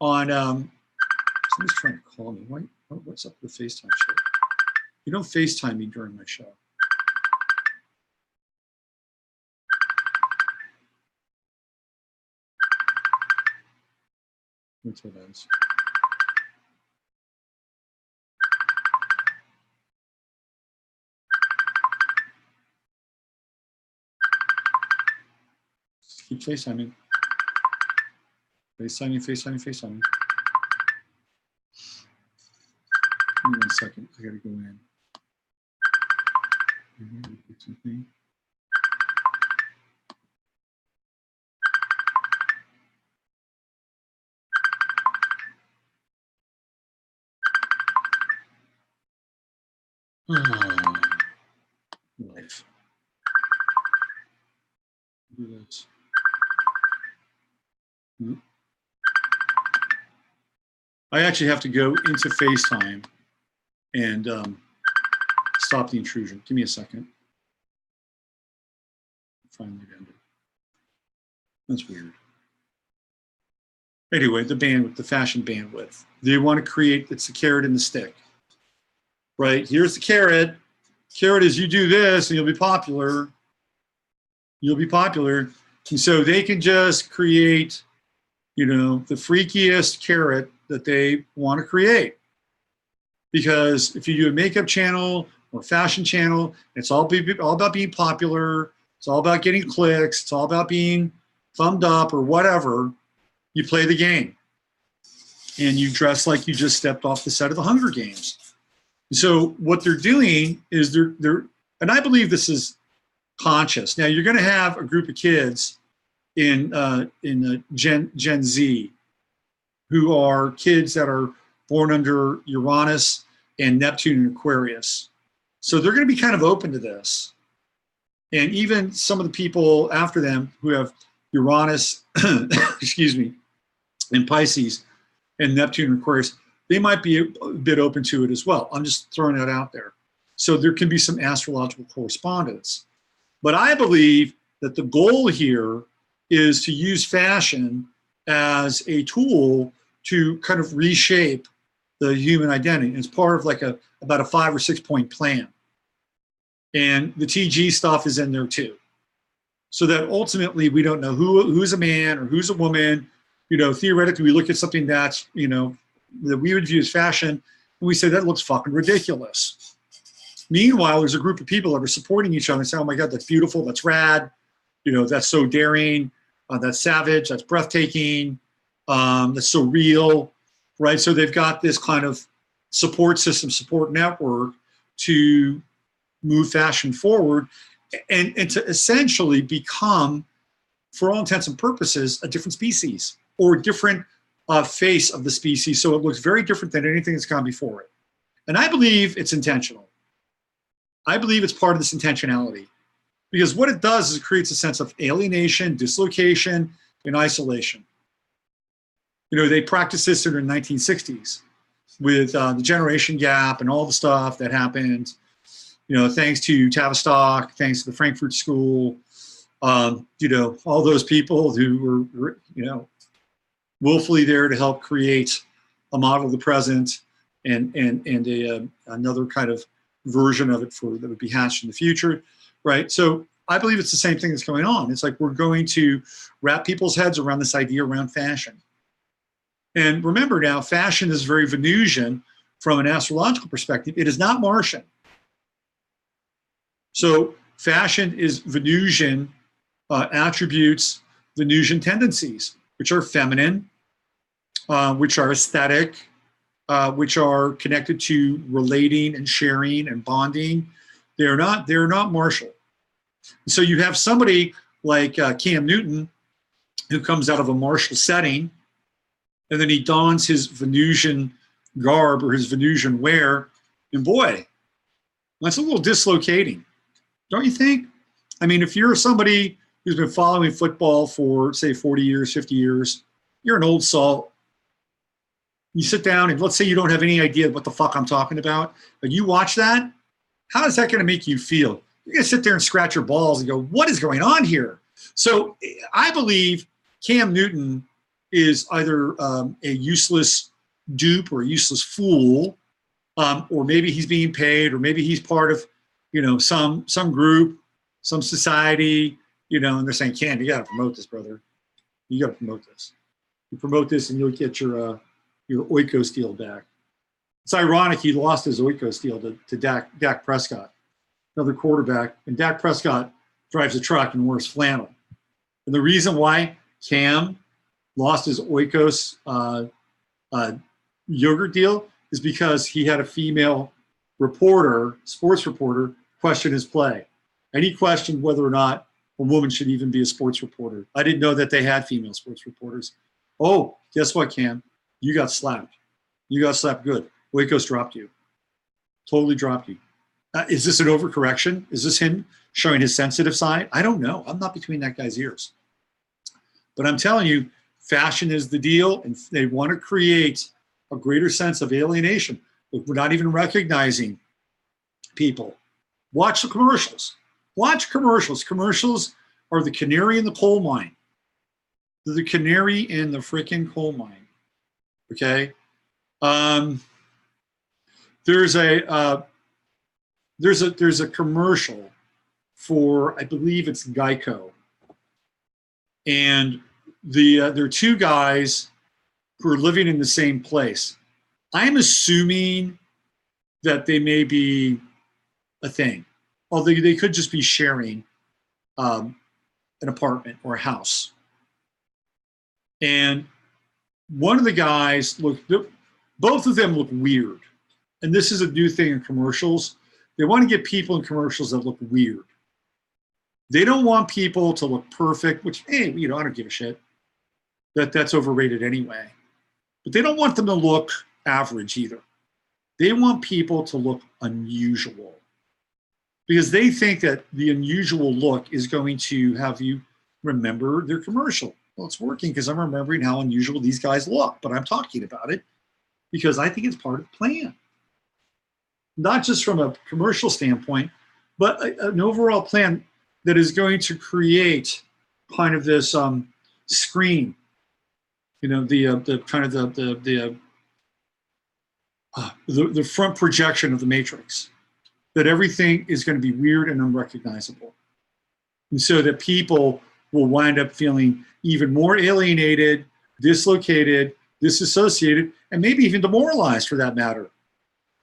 on, somebody's trying to call me. What's up with the FaceTime show? You don't FaceTime me during my show. That's what that is. Just keep FaceTiming. FaceTiming. Give me 1 second. I gotta go in. Life. Do this. I actually have to go into FaceTime and stop the intrusion. Give me a second. Finally ended. That's weird. Anyway, the bandwidth, the fashion bandwidth. They want to create, it's the carrot and the stick. Right? Here's the carrot. Carrot is you do this and you'll be popular. You'll be popular. And so they can just create, the freakiest carrot that they want to create. Because if you do a makeup channel or fashion channel, it's all about being popular. It's all about getting clicks. It's all about being thumbed up or whatever. You play the game. And you dress like you just stepped off the set of the Hunger Games. So what they're doing is they're and I believe this is conscious. Now you're going to have a group of kids in Gen Z who are kids that are born under Uranus and Neptune and Aquarius. So they're going to be kind of open to this. And even some of the people after them who have Uranus, excuse me, and Pisces and Neptune and Aquarius, they might be a bit open to it as well. I'm just throwing that out there. So there can be some astrological correspondence. But I believe that the goal here is to use fashion as a tool to kind of reshape the human identity. It's part of like about a 5 or 6 point plan. And the TG stuff is in there too. So that ultimately we don't know who's a man or who's a woman, theoretically, we look at something that's, that we would view as fashion, and we say that looks fucking ridiculous. Meanwhile, there's a group of people that are supporting each other and say, oh my God, that's beautiful, that's rad, that's so daring, that's savage, that's breathtaking, that's so real, right? So they've got this kind of support system, support network to move fashion forward and to essentially become, for all intents and purposes, a different species or a different face of the species. So it looks very different than anything that's gone before it. And I believe it's intentional. I believe it's part of this intentionality, because what it does is it creates a sense of alienation, dislocation, and isolation. They practiced this in the 1960s with the generation gap and all the stuff that happened, thanks to Tavistock, thanks to the Frankfurt School, all those people who were, willfully there to help create a model of the present and another kind of version of it that would be hatched in the future, right? So I believe it's the same thing that's going on. It's like we're going to wrap people's heads around this idea around fashion. And remember now, fashion is very Venusian from an astrological perspective. It is not Martian. So fashion is Venusian attributes, Venusian tendencies, which are feminine, which are aesthetic, which are connected to relating and sharing and bonding. They're not martial. So you have somebody like Cam Newton, who comes out of a martial setting, and then he dons his Venusian garb or his Venusian wear, and boy, that's a little dislocating, don't you think? I mean, if you're somebody who's been following football for, say, 40 years, 50 years, you're an old salt. You sit down and let's say you don't have any idea what the fuck I'm talking about, but you watch that, how is that going to make you feel? You're going to sit there and scratch your balls and go, what is going on here? So I believe Cam Newton is either a useless dupe or a useless fool, or maybe he's being paid, or maybe he's part of, some group, some society, and they're saying, Cam, you got to promote this, brother. You got to promote this. You promote this and you'll get your Oikos deal back. It's ironic he lost his Oikos deal to Dak Prescott, another quarterback, and Dak Prescott drives a truck and wears flannel. And the reason why Cam lost his Oikos yogurt deal is because he had a female reporter, sports reporter, question his play. And he questioned whether or not a woman should even be a sports reporter. I didn't know that they had female sports reporters. Oh, guess what, Cam? You got slapped. You got slapped good. Oikos dropped you. Totally dropped you. Is this an overcorrection? Is this him showing his sensitive side? I don't know. I'm not between that guy's ears. But I'm telling you, fashion is the deal, and they want to create a greater sense of alienation. Look, we're not even recognizing people. Watch the commercials. Watch commercials. Commercials are the canary in the coal mine. They're the canary in the freaking coal mine. Okay, there's a commercial for, I believe it's Geico, and there are two guys who are living in the same place. I'm assuming that they may be a thing, although they could just be sharing an apartment or a house. And one of the guys both of them look weird. And this is a new thing in commercials. They want to get people in commercials that look weird. They don't want people to look perfect, which, hey, I don't give a shit. That's overrated anyway. But they don't want them to look average either. They want people to look unusual, because they think that the unusual look is going to have you remember their commercial. Well, it's working because I'm remembering how unusual these guys look, but I'm talking about it because I think it's part of the plan. Not just from a commercial standpoint, but an overall plan that is going to create kind of this screen, the front projection of the matrix, that everything is going to be weird and unrecognizable. And so that people will wind up feeling even more alienated, dislocated, disassociated, and maybe even demoralized for that matter.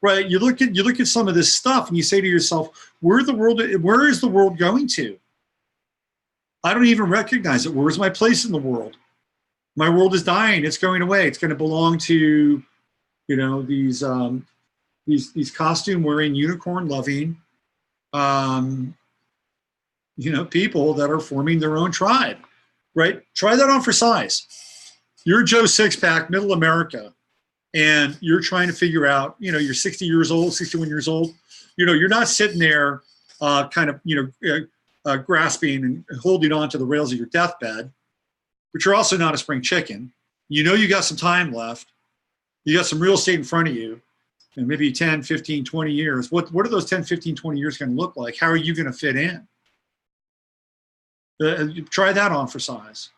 Right? You look at some of this stuff and you say to yourself, where is the world going to? I don't even recognize it. Where's my place in the world? My world is dying. It's going away. It's going to belong to, these costume wearing, unicorn loving, people that are forming their own tribe. Right? Try that on for size. You're Joe Sixpack, middle America, and you're trying to figure out, you're 60 years old, 61 years old. You're not sitting there grasping and holding on to the rails of your deathbed, but you're also not a spring chicken. You got some time left. You got some real estate in front of you, and maybe 10, 15, 20 years. What are those 10, 15, 20 years going to look like? How are you going to fit in? Try that on for size.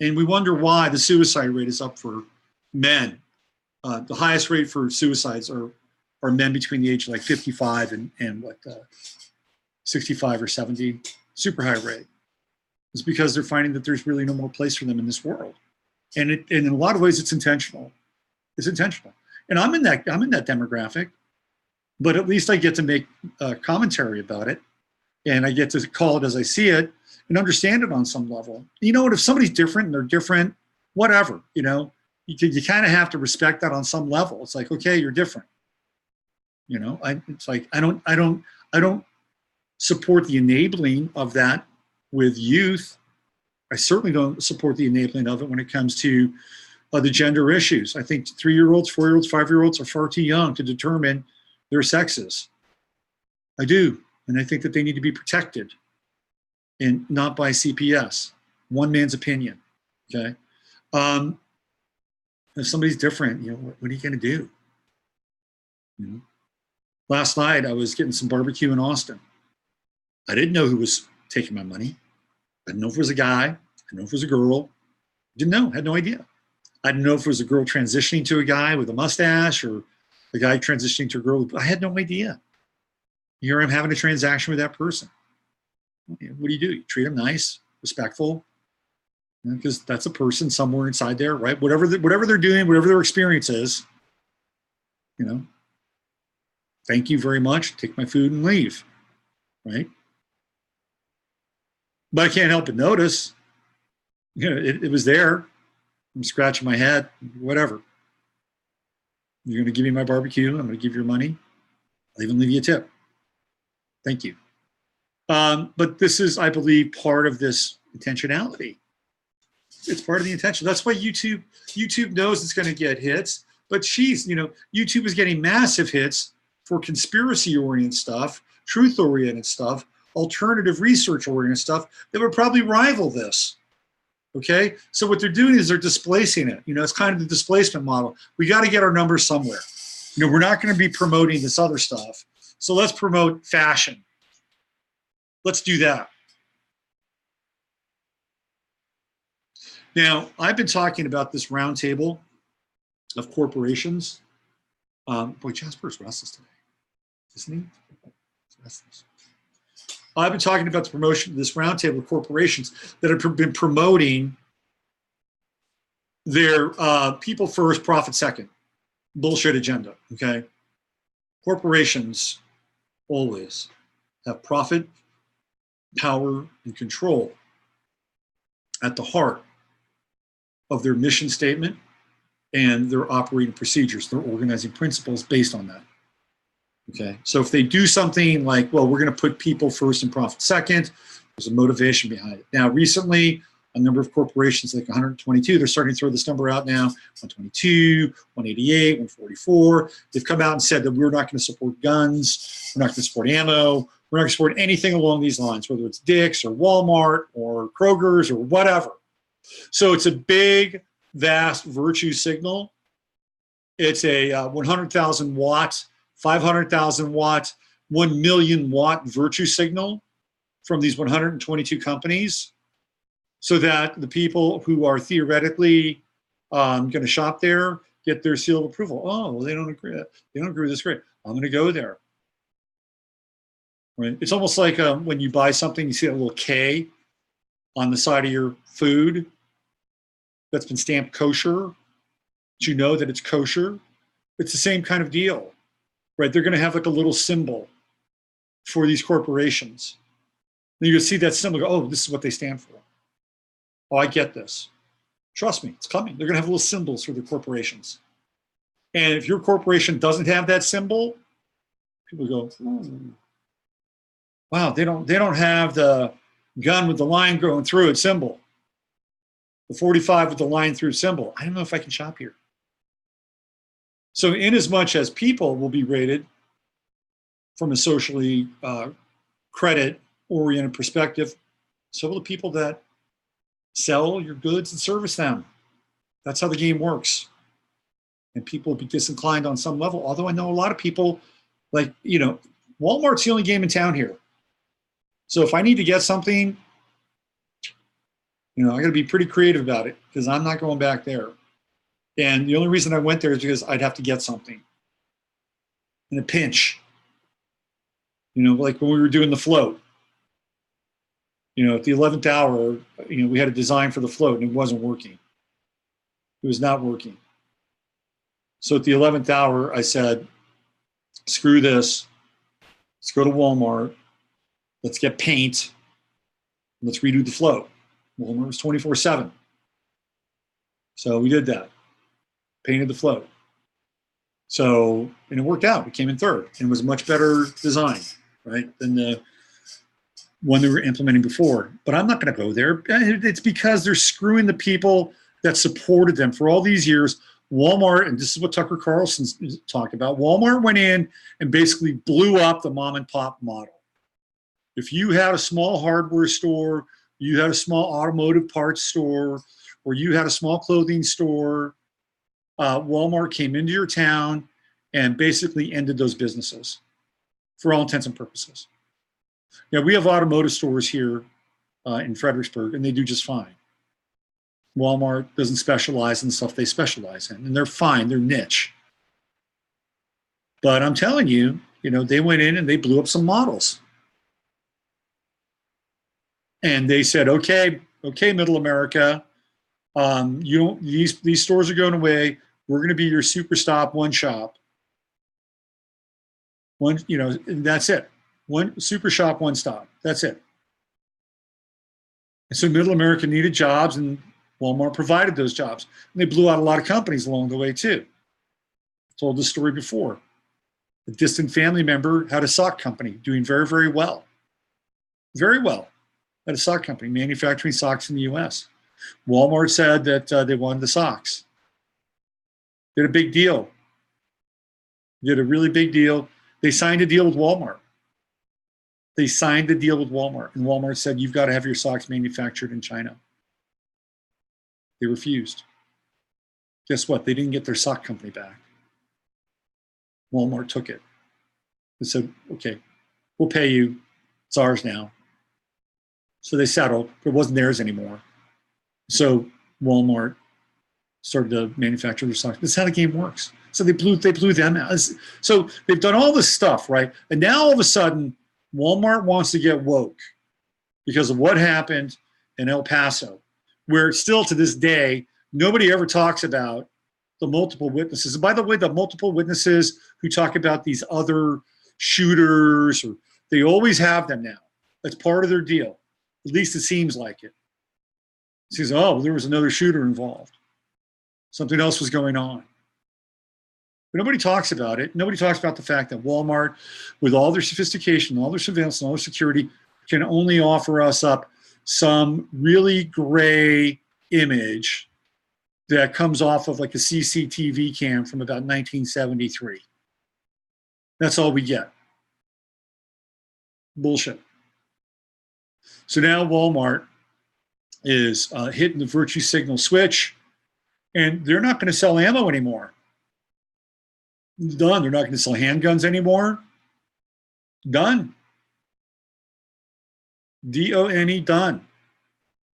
And we wonder why the suicide rate is up for men. The highest rate for suicides are men between the age of 55 and 65 or 70. Super high rate. It's because they're finding that there's really no more place for them in this world. And in a lot of ways, it's intentional. It's intentional. And I'm in that demographic, but at least I get to make commentary about it, and I get to call it as I see it and understand it on some level. If somebody's different and they're different, whatever, you kind of have to respect that on some level. It's like, okay, you're different. I don't support the enabling of that with youth. I certainly don't support the enabling of it when it comes to the gender issues. I think 3-year-olds, 4-year-olds, 5-year-olds are far too young to determine their sexes. I do. And I think that they need to be protected, and not by CPS. One man's opinion. Okay. If somebody's different, what are you going to do? Last night I was getting some barbecue in Austin. I didn't know who was taking my money. I didn't know if it was a guy. I didn't know if it was a girl. Didn't know. Had no idea. I didn't know if it was a girl transitioning to a guy with a mustache or a guy transitioning to a girl. I had no idea. Here I'm having a transaction with that person. What do? You treat them nice, respectful, because that's a person somewhere inside there, right? Whatever they're doing, whatever their experience is, thank you very much, take my food and leave, right? But I can't help but notice, it was there. I'm scratching my head, whatever. You're going to give me my barbecue. I'm going to give you your money. I'll even leave you a tip. Thank you. But this is, I believe, part of this intentionality. It's part of the intention. That's why YouTube knows it's going to get hits. But YouTube is getting massive hits for conspiracy-oriented stuff, truth-oriented stuff, alternative research-oriented stuff that would probably rival this. Okay? So what they're doing is they're displacing it. It's kind of the displacement model. We got to get our numbers somewhere. We're not going to be promoting this other stuff. So let's promote fashion. Let's do that. Now, I've been talking about this roundtable of corporations. Boy, Jasper's restless today, isn't he? He's restless. I've been talking about the promotion of this roundtable of corporations that have been promoting their people first, profit second bullshit agenda, okay? Corporations always have profit, power, and control at the heart of their mission statement and their operating procedures, their organizing principles based on that. Okay, so if they do something like, well, we're going to put people first and profit second, there's a motivation behind it. Now, recently, a number of corporations, like 122, they're starting to throw this number out now, 122, 188, 144. They've come out and said that we're not going to support guns, we're not going to support ammo, we're not going to support anything along these lines, whether it's Dick's or Walmart or Kroger's or whatever. So it's a big, vast virtue signal. It's a 100,000 watt, 500,000 watt, 1 million watt virtue signal from these 122 companies, so that the people who are theoretically going to shop there get their seal of approval. Oh, well, they don't agree. They don't agree with this. Great. I'm going to go there. Right? It's almost like when you buy something, you see a little K on the side of your food. that's been stamped kosher, that you know that it's kosher. It's the same kind of deal, right? They're going to have like a little symbol for these corporations. And you'll see that symbol, go, oh, this is what they stand for. Oh, I get this. Trust me, it's coming. They're going to have little symbols for their corporations. And if your corporation doesn't have that symbol, people go, wow, they don't have the gun with the line going through it symbol, the 45 with the line through symbol. I don't know if I can shop here. So in as much as people will be rated from a socially credit-oriented perspective, so will the people that sell your goods and service them. That's how the game works. And people will be disinclined on some level, although I know a lot of people, like, you know, Walmart's the only game in town here. So if I need to get something, you know, I got to be pretty creative about it because I'm not going back there. And the only reason I went there is because I'd have to get something in a pinch. You know, like when we were doing the float. You know, at the 11th hour, you know, we had a design for the float and it wasn't working. It was not working. So at the 11th hour, I said, screw this. Let's go to Walmart. Let's get paint. Let's redo the float. Walmart was 24/7. So we did that. Painted the float. So, and it worked out. We came in third. And it was a much better design, right, than the one they were implementing before. But I'm not going to go there. It's because they're screwing the people that supported them for all these years. Walmart, and this is what Tucker Carlson's talked about, Walmart went in and basically blew up the mom and pop model. If you had a small hardware store, you had a small automotive parts store, or you had a small clothing store, Walmart came into your town and basically ended those businesses for all intents and purposes. Yeah, we have automotive stores here in Fredericksburg, and they do just fine. Walmart doesn't specialize in stuff they specialize in, and they're fine. They're niche. But I'm telling you, you know, they went in and they blew up some models. And they said, okay, Middle America, you don't. These stores are going away. We're going to be your super stop, one shop. One, you know, that's it. One super shop, one stop. That's it. And so Middle America needed jobs, and Walmart provided those jobs. And they blew out a lot of companies along the way, too. I told this story before. A distant family member had a sock company doing very, very well. Very well. Had a sock company manufacturing socks in the U.S. Walmart said that they wanted the socks. Did a big deal. Did a really big deal. They signed a deal with Walmart. They signed the deal with Walmart, and Walmart said, you've got to have your socks manufactured in China. They refused. Guess what? They didn't get their sock company back. Walmart took it. They said, okay, we'll pay you. It's ours now. So they settled. It wasn't theirs anymore. So Walmart started to manufacture their socks. This is how the game works. So they blew them out. So they've done all this stuff, right? And now all of a sudden, Walmart wants to get woke because of what happened in El Paso, where still to this day, nobody ever talks about the multiple witnesses. And by the way, the multiple witnesses who talk about these other shooters, or they always have them now. That's part of their deal. At least it seems like it. It says, oh, there was another shooter involved. Something else was going on. But nobody talks about it. Nobody talks about the fact that Walmart, with all their sophistication, all their surveillance, and all their security, can only offer us up some really gray image that comes off of like a CCTV cam from about 1973. That's all we get. Bullshit. So now Walmart is hitting the virtue signal switch, and they're not going to sell ammo anymore. Done. They're not going to sell handguns anymore. Done. D-O-N-E, done.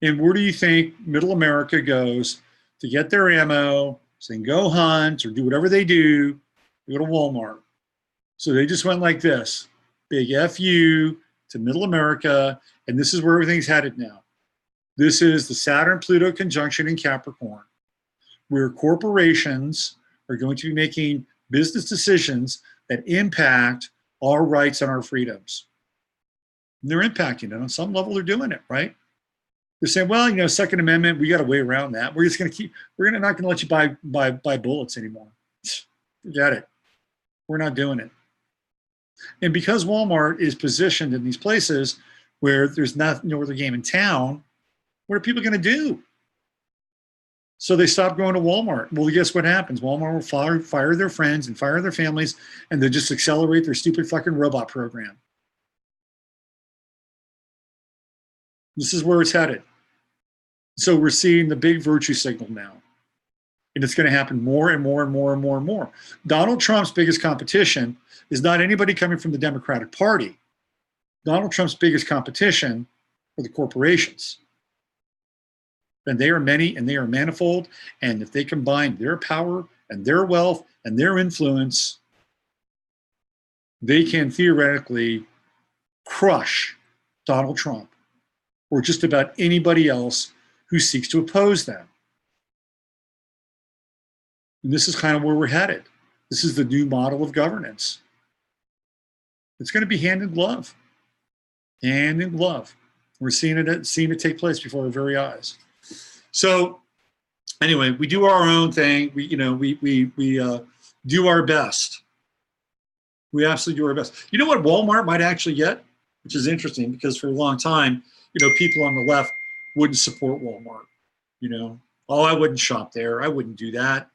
And where do you think Middle America goes to get their ammo, saying go hunt or do whatever they do? They go to Walmart. So they just went like this. Big F-U to Middle America, and this is where everything's headed now. This is the Saturn-Pluto conjunction in Capricorn. where corporations are going to be making business decisions that impact our rights and our freedoms. And they're impacting it. On some level, they're doing it, right? They're saying, well, Second Amendment, we got a way around that. We're just going to we're not going to let you buy bullets anymore. Forget it. We're not doing it. And because Walmart is positioned in these places where there's no other game in town, what are people going to do? So they stop going to Walmart. Well, guess what happens? Walmart will fire their friends and fire their families, and they'll just accelerate their stupid fucking robot program. This is where it's headed. So we're seeing the big virtue signal now. And it's going to happen more and more and more and more and more. Donald Trump's biggest competition is not anybody coming from the Democratic Party. Donald Trump's biggest competition are the corporations. And they are many and they are manifold. And if they combine their power and their wealth and their influence, they can theoretically crush Donald Trump or just about anybody else who seeks to oppose them. And this is kind of where we're headed. This is the new model of governance. It's going to be hand in glove. Hand in glove. We're seeing it take place before our very eyes. So anyway, we do our own thing. We do our best. We absolutely do our best. You know what Walmart might actually get, which is interesting because for a long time, people on the left wouldn't support Walmart. Oh, I wouldn't shop there. I wouldn't do that.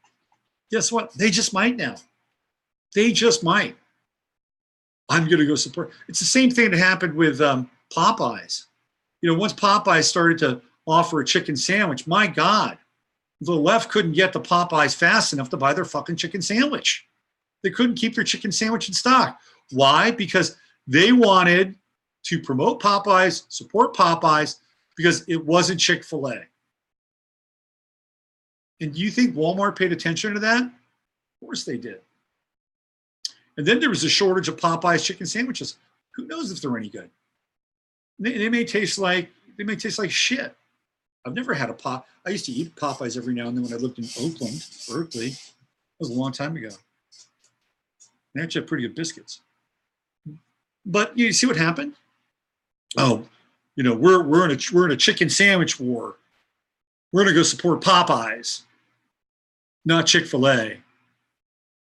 Guess what? They just might now. They just might. I'm going to go support. It's the same thing that happened with Popeyes. Once Popeyes started to offer a chicken sandwich, my God, the left couldn't get the Popeyes fast enough to buy their fucking chicken sandwich. They couldn't keep their chicken sandwich in stock. Why? Because they wanted to promote Popeyes, support Popeyes, because it wasn't Chick-fil-A. And do you think Walmart paid attention to that? Of course they did. And then there was a shortage of Popeyes chicken sandwiches. Who knows if they're any good? They may taste like shit. I've never had I used to eat Popeyes every now and then when I lived in Oakland, Berkeley. That was a long time ago. They actually have pretty good biscuits. But you see what happened? Oh, we're in a chicken sandwich war. We're going to go support Popeyes, not Chick-fil-A.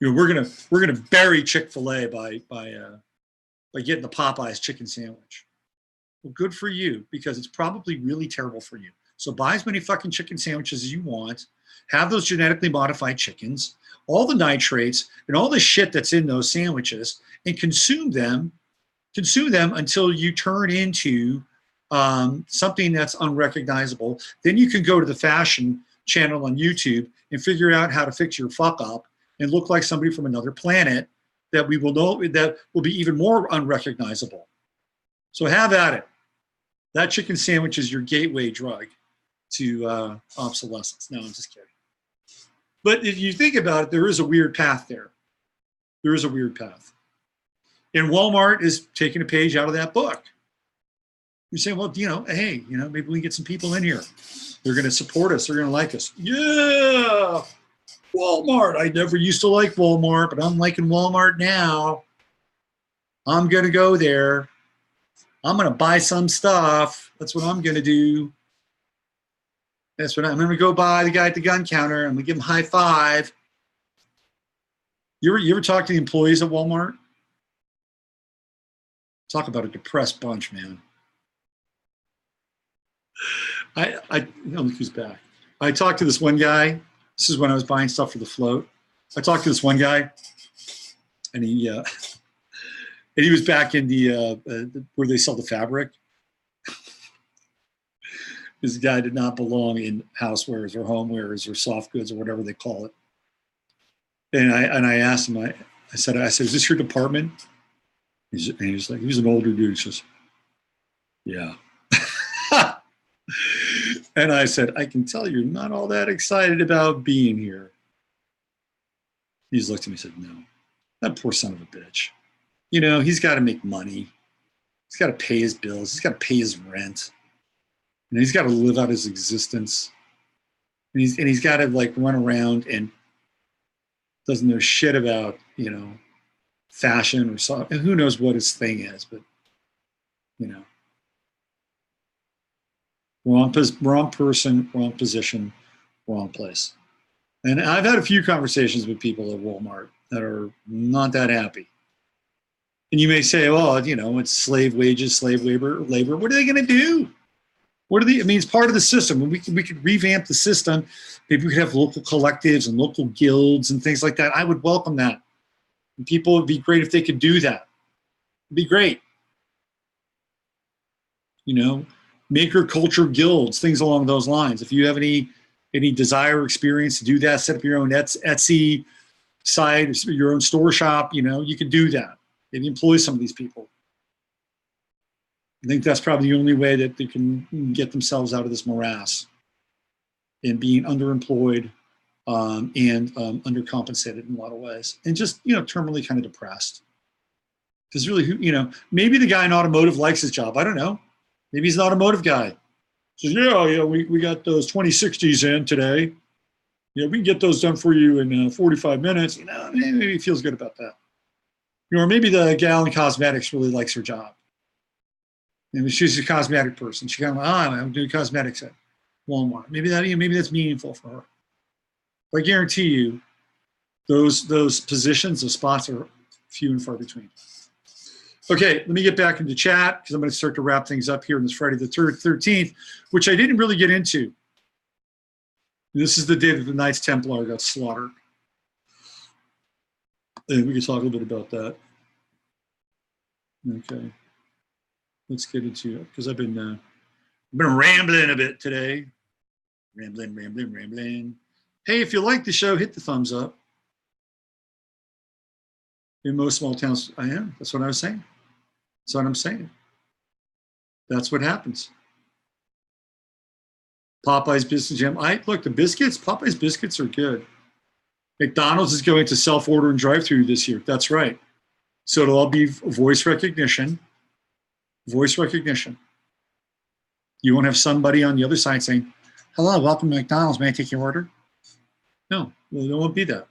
We're gonna bury Chick-fil-A by getting the Popeyes chicken sandwich. Well, good for you, because it's probably really terrible for you. So buy as many fucking chicken sandwiches as you want. Have those genetically modified chickens, all the nitrates and all the shit that's in those sandwiches, and consume them until you turn into something that's unrecognizable. Then you can go to the Faschion channel on YouTube and figure out how to fix your fuck up and look like somebody from another planet that we will know that will be even more unrecognizable. So have at it. That chicken sandwich is your gateway drug to obsolescence. No, I'm just kidding. But if you think about it, there is a weird path there. There is a weird path. And Walmart is taking a page out of that book. You're saying, well, hey, maybe we can get some people in here. They're going to support us. They're going to like us. Yeah, Walmart. I never used to like Walmart, but I'm liking Walmart now. I'm going to go there. I'm going to buy some stuff. That's what I'm going to do. That's what I'm going to go buy the guy at the gun counter. I'm going to give him a high five. You ever talk to the employees at Walmart? Talk about a depressed bunch, man. Look who's back. I talked to this one guy. This is when I was buying stuff for the float. I talked to this one guy, and he was back in the where they sell the fabric. This guy did not belong in housewares or homewares or soft goods or whatever they call it. And I asked him. I said, is this your department? He's like, he was an older dude. He says, yeah. And I said, I can tell you're not all that excited about being here. He just looked at me and said, no, that poor son of a bitch. He's got to make money. He's got to pay his bills. He's got to pay his rent. And he's got to live out his existence. he's got to like run around and doesn't know shit about, fashion or something. And who knows what his thing is, but wrong person, wrong position, wrong place. And I've had a few conversations with people at Walmart that are not that happy. And you may say, well, it's slave wages, slave labor. What are they going to do? It's part of the system. We could revamp the system. Maybe we could have local collectives and local guilds and things like that. I would welcome that. And people, would be great if they could do that. It'd be great. Maker culture guilds, things along those lines. If you have any desire or experience to do that, set up your own Etsy site, your own store shop, you could do that. Maybe employ some of these people. I think that's probably the only way that they can get themselves out of this morass and being underemployed and undercompensated in a lot of ways. And just, terminally kind of depressed. Because really, maybe the guy in automotive likes his job. I don't know. Maybe he's an automotive guy. Says, we got those 2060s in today. We can get those done for you in 45 minutes. Maybe he feels good about that. Or maybe the gal in cosmetics really likes her job. Maybe she's a cosmetic person. She kind of I'm doing cosmetics at Walmart. Maybe that's meaningful for her. But I guarantee you, those positions, those spots are few and far between. Okay, let me get back into chat because I'm going to start to wrap things up here on this Friday the 13th, which I didn't really get into. This is the day that the Knights Templar got slaughtered. And we can talk a little bit about that. Okay. Let's get into it because I've been rambling a bit today. Rambling. Hey, if you like the show, hit the thumbs up. In most small towns, I am. That's what I was saying. That's what I'm saying. That's what happens. Popeye's Biscuit Jam. Look, the biscuits, Popeye's biscuits are good. McDonald's is going to self-order and drive-through this year. That's right. So it'll all be voice recognition. Voice recognition. You won't have somebody on the other side saying, hello, welcome to McDonald's. May I take your order? No, there won't be that.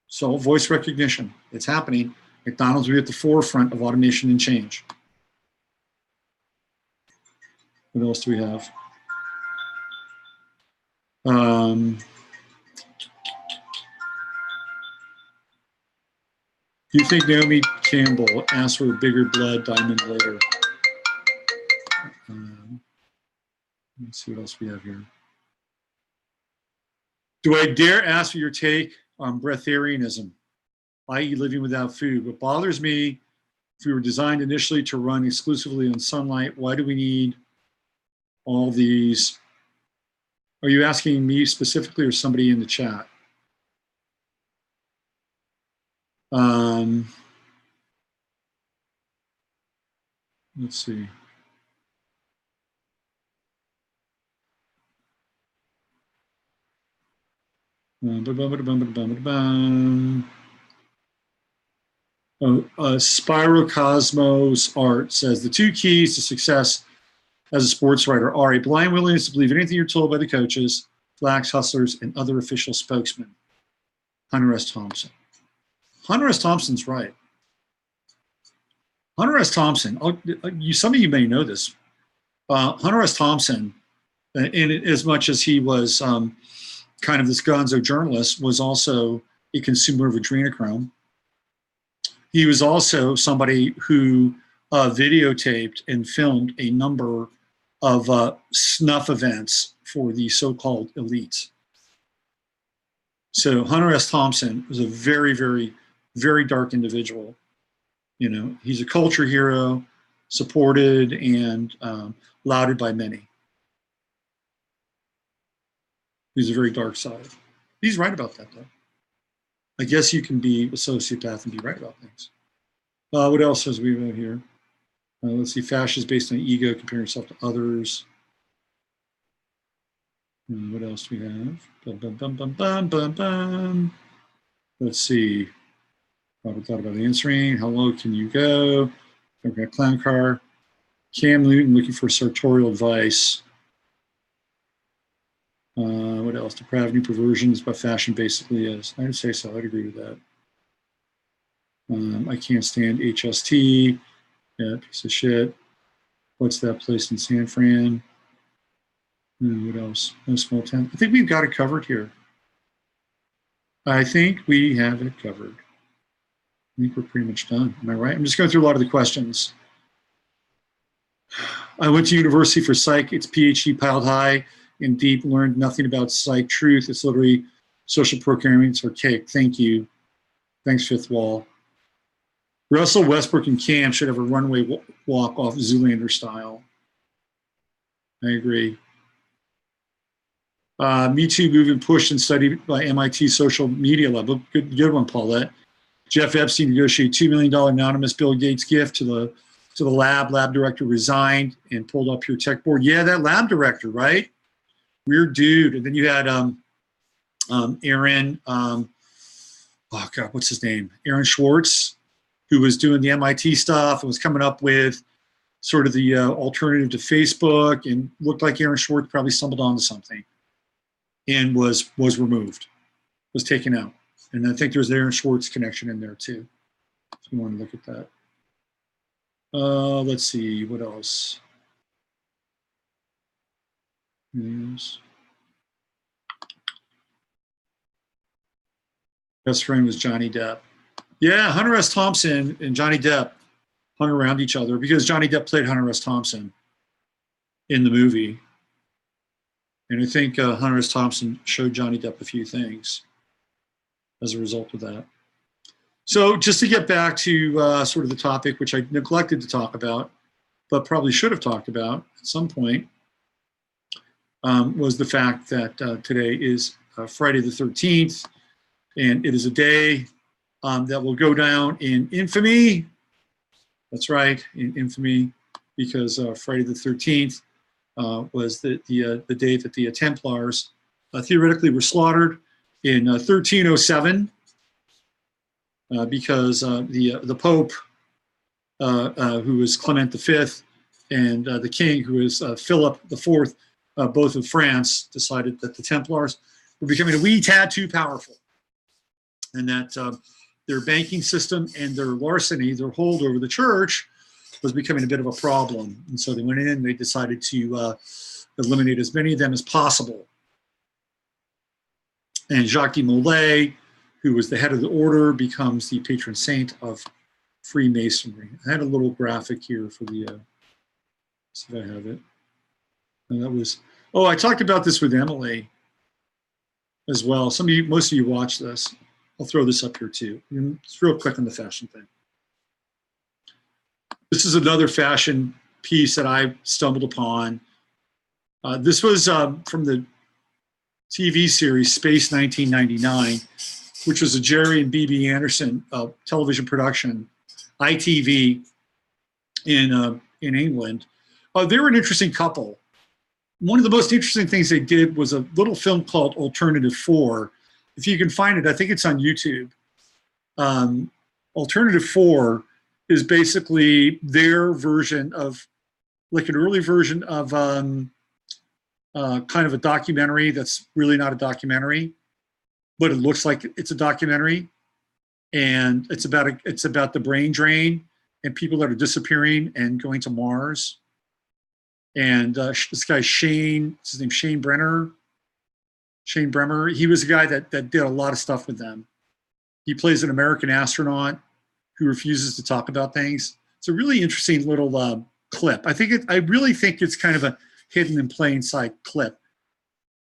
So voice recognition. It's happening. McDonald's will be at the forefront of automation and change. What else do we have? Do you think Naomi Campbell asked for a bigger blood diamond later? Let's see what else we have here. Do I dare ask for your take on breatharianism, i.e. living without food? What bothers me, if we were designed initially to run exclusively on sunlight, why do we need all these? Are you asking me specifically or somebody in the chat? Let's see. Spirocosmos Art says the two keys to success as a sports writer are a blind willingness to believe anything you're told by the coaches, flax hustlers, and other official spokesmen. Hunter S. Thompson. Hunter S. Thompson's right. Hunter S. Thompson, some of you may know this. Hunter S. Thompson, in as much as he was kind of this gonzo journalist, was also a consumer of adrenochrome. He was also somebody who videotaped and filmed a number of snuff events for the so-called elites. So Hunter S. Thompson was a very, very, very dark individual. He's a culture hero, supported and lauded by many. He's a very dark side. He's right about that, though. I guess you can be a sociopath and be right about things. What else has we got here? Let's see. Fashion is based on ego, comparing yourself to others. And what else do we have? Let's see. Robert thought about answering. How low can you go? Okay, clown car. Cam Newton looking for sartorial advice. What else? Depraved new perversions, what fashion basically is. I would say so. I'd agree with that. I can't stand HST. Yeah, piece of shit. What's that place in San Fran? What else? No small town. I think we've got it covered here. I think we have it covered. I think we're pretty much done. Am I right? I'm just going through a lot of the questions. I went to university for psych. It's PhD piled high and deep. Learned nothing about psych truth. It's literally social programming. It's archaic. Thank you. Thanks, Fifth Wall. Russell Westbrook and Cam should have a runway walk off Zoolander style. I agree. Me Too movement pushed and studied by MIT Social Media Lab. Good one, Paulette. Jeff Epstein negotiated $2 million anonymous Bill Gates gift to the lab. Lab director resigned and pulled up your tech board. Yeah, that lab director, right? Weird dude. And then you had Aaron, oh God, what's his name? Aaron Schwartz, who was doing the MIT stuff and was coming up with sort of the alternative to Facebook, and looked like Aaron Schwartz probably stumbled onto something and was removed, was taken out. And I think there's an Aaron Schwartz connection in there too, if you want to look at that. Let's see, what else? News. Best friend was Johnny Depp. Yeah, Hunter S. Thompson and Johnny Depp hung around each other because Johnny Depp played Hunter S. Thompson in the movie. And I think Hunter S. Thompson showed Johnny Depp a few things as a result of that. So just to get back to sort of the topic, which I neglected to talk about, but probably should have talked about at some point, was the fact that today is Friday the 13th, and it is a day that will go down in infamy. That's right, in infamy, because Friday the 13th was the day that the Templars theoretically were slaughtered in 1307 because the Pope, who was Clement V, and the King, who is Philip IV, both of France, decided that the Templars were becoming a wee tad too powerful, and that their banking system and their larceny, their hold over the church, was becoming a bit of a problem. And so they went in and they decided to eliminate as many of them as possible. And Jacques de Molay, who was the head of the order, becomes the patron saint of Freemasonry. I had a little graphic here for the, see if I have it. And that was, oh, I talked about this with Emily as well. Most of you watched this. I'll throw this up here too. It's real quick on the fashion thing. This is another fashion piece that I stumbled upon. This was from the TV series Space 1999, which was a Jerry and B.B. Anderson television production, ITV in England. They were an interesting couple. One of the most interesting things they did was a little film called Alternative 4. If you can find it, I think it's on YouTube. Alternative 4 is basically their version of, like an early version of kind of a documentary that's really not a documentary, but it looks like it's a documentary, and it's about the brain drain and people that are disappearing and going to Mars. And this guy Shane, what's his name, Shane Bremer. He was a guy that did a lot of stuff with them. He plays an American astronaut who refuses to talk about things. It's a really interesting little clip. I really think it's kind of a hidden in plain sight clip.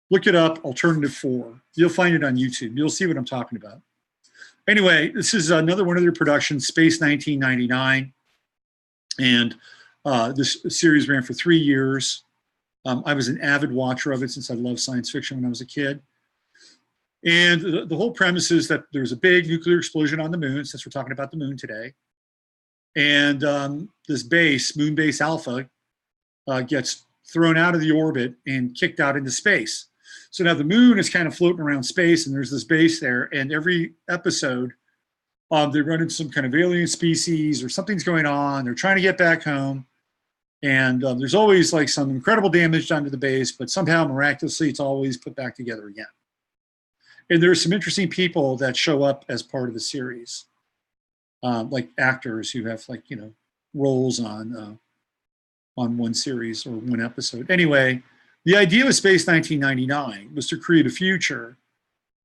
Look it up, Alternative 4. You'll find it on YouTube. You'll see what I'm talking about. Anyway, this is another one of their productions, Space 1999. And this series ran for 3 years. I was an avid watcher of it since I loved science fiction when I was a kid. And the whole premise is that there's a big nuclear explosion on the moon, since we're talking about the moon today. And this base, Moon Base Alpha, gets thrown out of the orbit and kicked out into space. So now the moon is kind of floating around space, and there's this base there. And every episode, they run into some kind of alien species or something's going on. They're trying to get back home. And there's always like some incredible damage done to the base, but somehow miraculously it's always put back together again. And there's some interesting people that show up as part of the series, like actors who have like, you know, roles on one series or one episode. Anyway, the idea of Space 1999 was to create a future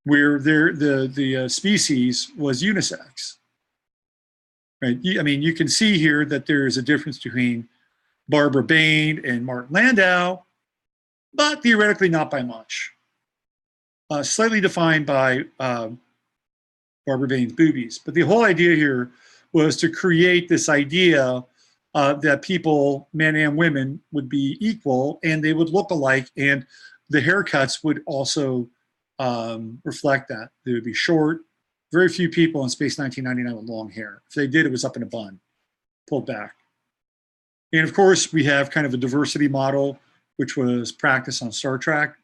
where the species was unisex. Right? I mean, you can see here that there is a difference between Barbara Bain and Martin Landau, but theoretically not by much. Slightly defined by Barbara Bain's boobies. But the whole idea here was to create this idea that people, men and women, would be equal and they would look alike, and the haircuts would also reflect that. They would be short. Very few people in Space 1999 with long hair. If they did, it was up in a bun, pulled back. And of course, we have kind of a diversity model, which was practiced on Star Trek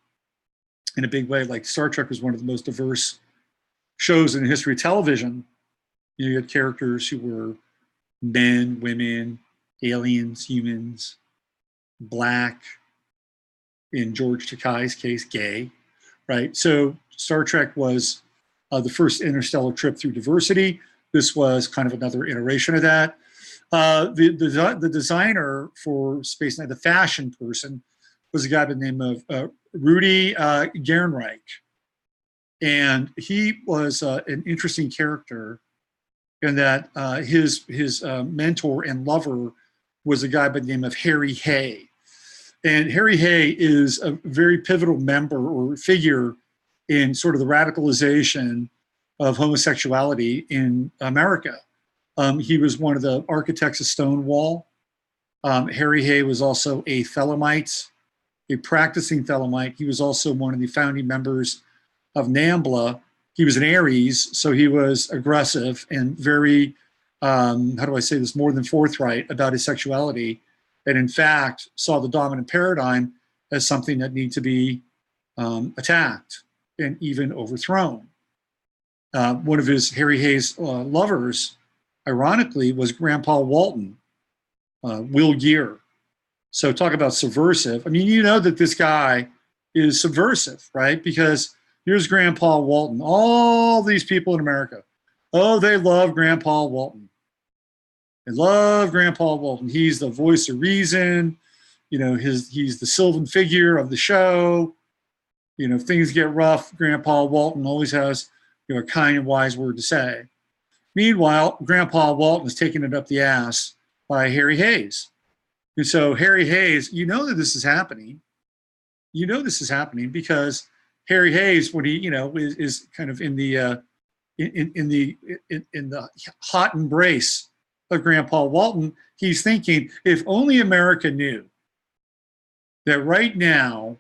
in a big way. Like Star Trek was one of the most diverse shows in the history of television. You had characters who were men, women, aliens, humans, black, in George Takei's case, gay, right? So Star Trek was the first interstellar trip through diversity. This was kind of another iteration of that. The designer for Space Nine, the fashion person, was a guy by the name of Rudy Gernreich. And he was an interesting character in that his mentor and lover was a guy by the name of Harry Hay. And Harry Hay is a very pivotal member or figure in sort of the radicalization of homosexuality in America. He was one of the architects of Stonewall. Harry Hay was also a Thelemite, a practicing Thelemite. He was also one of the founding members of NAMBLA. He was an Aries, so he was aggressive and very, how do I say this, more than forthright about his sexuality, and in fact saw the dominant paradigm as something that needed to be attacked and even overthrown. One of his, Harry Hay's lovers, ironically, was Grandpa Walton, Will Geer. So talk about subversive. I mean, you know that this guy is subversive, right? Because here's Grandpa Walton. All these people in America, oh, they love Grandpa Walton. They love Grandpa Walton. He's the voice of reason. You know, he's the sylvan figure of the show. You know, if things get rough, Grandpa Walton always has, you know, a kind and wise word to say. Meanwhile, Grandpa Walton is taking it up the ass by Harry Hayes. And so Harry Hayes, you know that this is happening. You know this is happening because Harry Hayes, when he, you know, is kind of in the hot embrace of Grandpa Walton, he's thinking, if only America knew that right now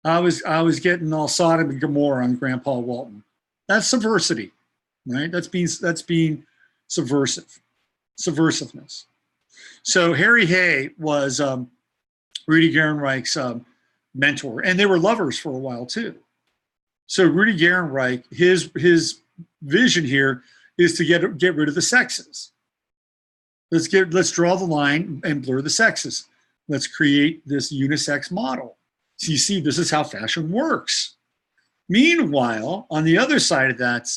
I was getting all Sodom and Gomorrah on Grandpa Walton. That's subversity, right? That's being subversive, subversiveness. So Harry Hay was Rudy Gernreich's mentor, and they were lovers for a while too. So Rudy Gernreich, his vision here is to get rid of the sexes. Let's draw the line and blur the sexes. Let's create this unisex model. So you see, this is how fashion works. Meanwhile, on the other side of that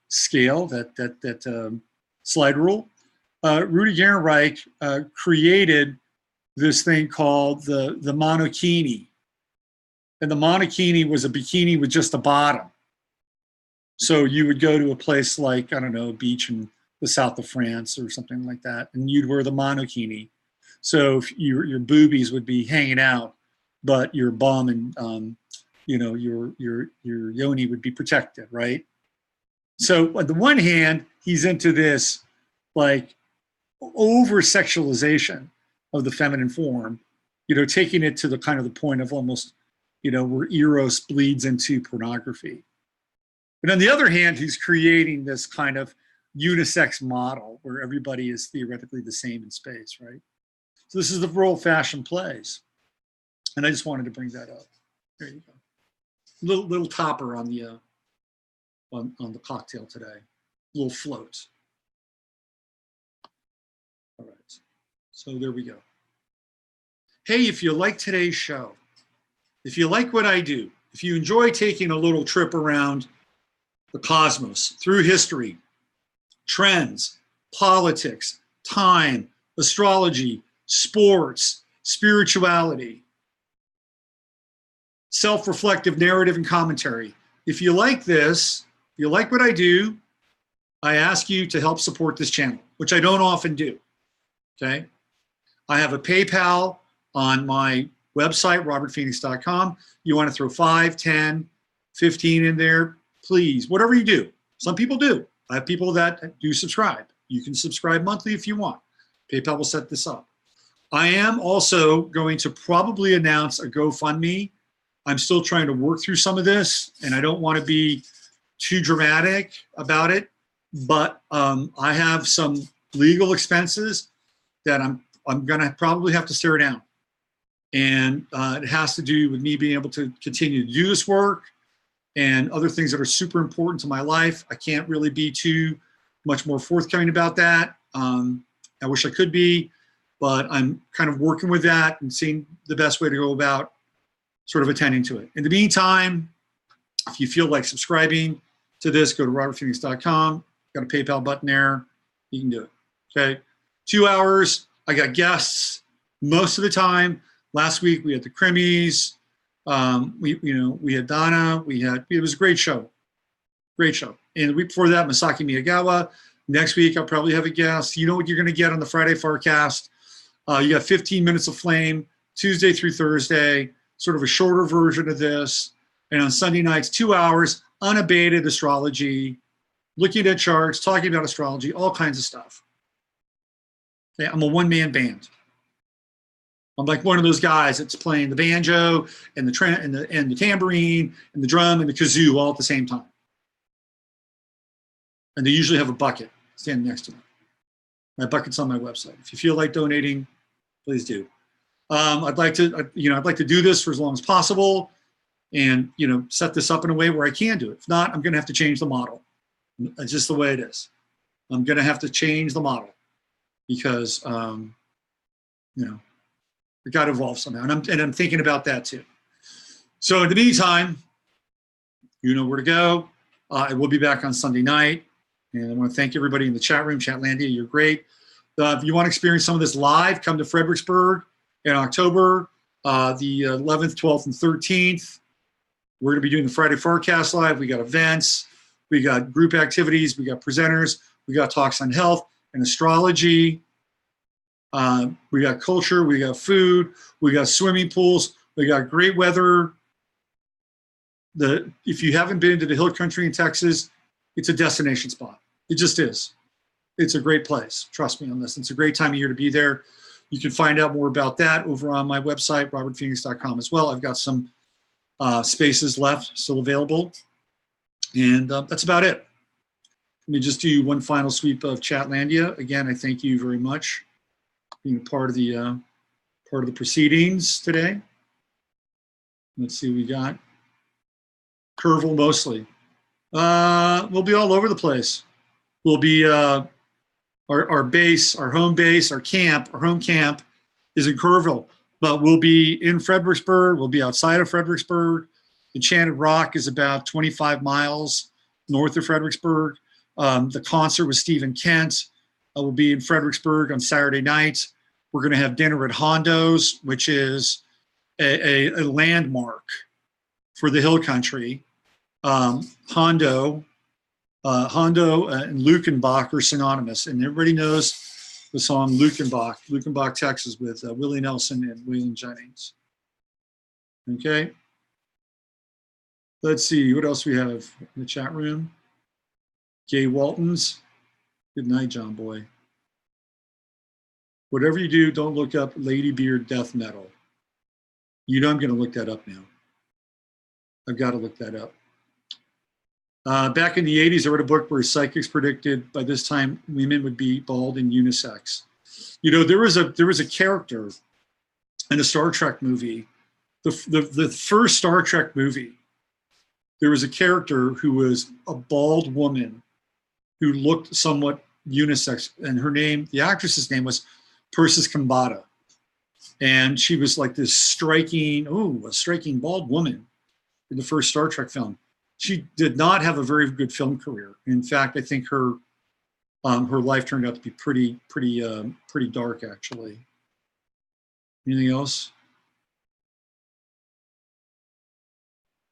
scale, that slide rule, Rudy Gernreich created this thing called the monokini. And the monokini was a bikini with just a bottom. So you would go to a place like, I don't know, a beach in the south of France or something like that, and you'd wear the monokini. So if your boobies would be hanging out, but your bum and you know, your yoni would be protected, right? So on the one hand, he's into this like over sexualization of the feminine form, you know, taking it to the kind of the point of almost, you know, where eros bleeds into pornography. But on the other hand, he's creating this kind of unisex model where everybody is theoretically the same in space, right? So this is the role fashion plays. And I just wanted to bring that up. There you go. Little topper on the on the cocktail today. Little float. So there we go. Hey, if you like today's show, if you like what I do, if you enjoy taking a little trip around the cosmos, through history, trends, politics, time, astrology, sports, spirituality, self-reflective narrative and commentary. If you like this, if you like what I do, I ask you to help support this channel, which I don't often do, okay? I have a PayPal on my website, robertphoenix.com. You want to throw 5, 10, 15 in there, please, whatever you do. Some people do. I have people that do subscribe. You can subscribe monthly if you want. PayPal will set this up. I am also going to probably announce a GoFundMe. I'm still trying to work through some of this, and I don't want to be too dramatic about it, but I have some legal expenses that I'm going to probably have to stare down. And it has to do with me being able to continue to do this work and other things that are super important to my life. I can't really be too much more forthcoming about that. I wish I could be, but I'm kind of working with that and seeing the best way to go about sort of attending to it. In the meantime, if you feel like subscribing to this, go to robertphoenix.com. Got a PayPal button there. You can do it. Okay. 2 hours. I got guests most of the time. Last week we had the Crimmies. We had Donna. It was a great show. Great show. And the week before that, Masaki Miyagawa. Next week I'll probably have a guest. You know what you're going to get on the Friday FARcast. You got 15 minutes of flame, Tuesday through Thursday, sort of a shorter version of this. And on Sunday nights, 2 hours, unabated astrology, looking at charts, talking about astrology, all kinds of stuff. Okay, I'm a one-man band. I'm like one of those guys that's playing the banjo and the tambourine and the drum and the kazoo all at the same time. And they usually have a bucket standing next to me. My bucket's on my website. If you feel like donating, please do. I'd like to do this for as long as possible, and set this up in a way where I can do it. If not, I'm going to have to change the model. It's just the way it is. I'm going to have to change the model because it got to evolve somehow, and I'm thinking about that too. So in the meantime, you know where to go. I will be back on Sunday night, and I want to thank everybody in the chat room, Chatlandia. You're great. If you want to experience some of this live, come to Fredericksburg in October, the 11th, 12th, and 13th. We're going to be doing the Friday FARcast live. We got events, we got group activities, we got presenters, we got talks on health and astrology. We got culture, we got food, we got swimming pools, we got great weather. If you haven't been to the Hill Country in Texas, it's a destination spot. It just is. It's a great place. Trust me on this. It's a great time of year to be there. You can find out more about that over on my website, robertphoenix.com as well. I've got some spaces left still available. And that's about it. Let me just do one final sweep of Chatlandia. Again, I thank you very much for being part of the proceedings today. Let's see what we got. Curvil mostly. We'll be all over the place. We'll be our base, our home base, our home camp is in Kerrville, but we'll be in Fredericksburg. We'll be outside of Fredericksburg. Enchanted Rock is about 25 miles north of Fredericksburg. The concert with Stephen Kent will be in Fredericksburg on Saturday night. We're going to have dinner at Hondo's, which is a landmark for the Hill Country. Hondo and Lukenbach are synonymous, and everybody knows the song Lukenbach, Texas, with Willie Nelson and Waylon Jennings. Okay. Let's see, what else we have in the chat room? Gay Waltons. Good night, John Boy. Whatever you do, don't look up Lady Beard death metal. You know I'm going to look that up now. I've got to look that up. Back in the 80s, I wrote a book where psychics predicted by this time women would be bald and unisex. There was a character in a Star Trek movie, the first Star Trek movie. There was a character who was a bald woman who looked somewhat unisex, and the actress's name was Persis Kambata. And she was like this striking bald woman in the first Star Trek film. She did not have a very good film career. In fact, I think her life turned out to be pretty dark, actually. Anything else?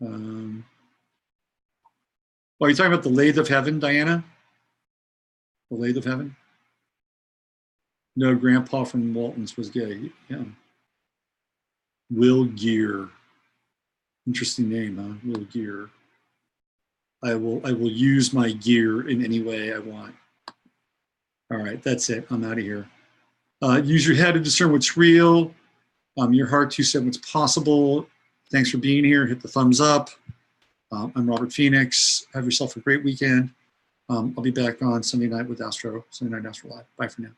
Are you talking about The Lathe of Heaven, Diana? The Lathe of Heaven? No, Grandpa from Walton's was gay. Yeah. Will Gear. Interesting name, huh? Will Gear. I will use my gear in any way I want. All right, that's it. I'm out of here. Use your head to discern what's real. Your heart to set what's possible. Thanks for being here. Hit the thumbs up. I'm Robert Phoenix. Have yourself a great weekend. I'll be back on Sunday night with Sunday Night Astro Live. Bye for now.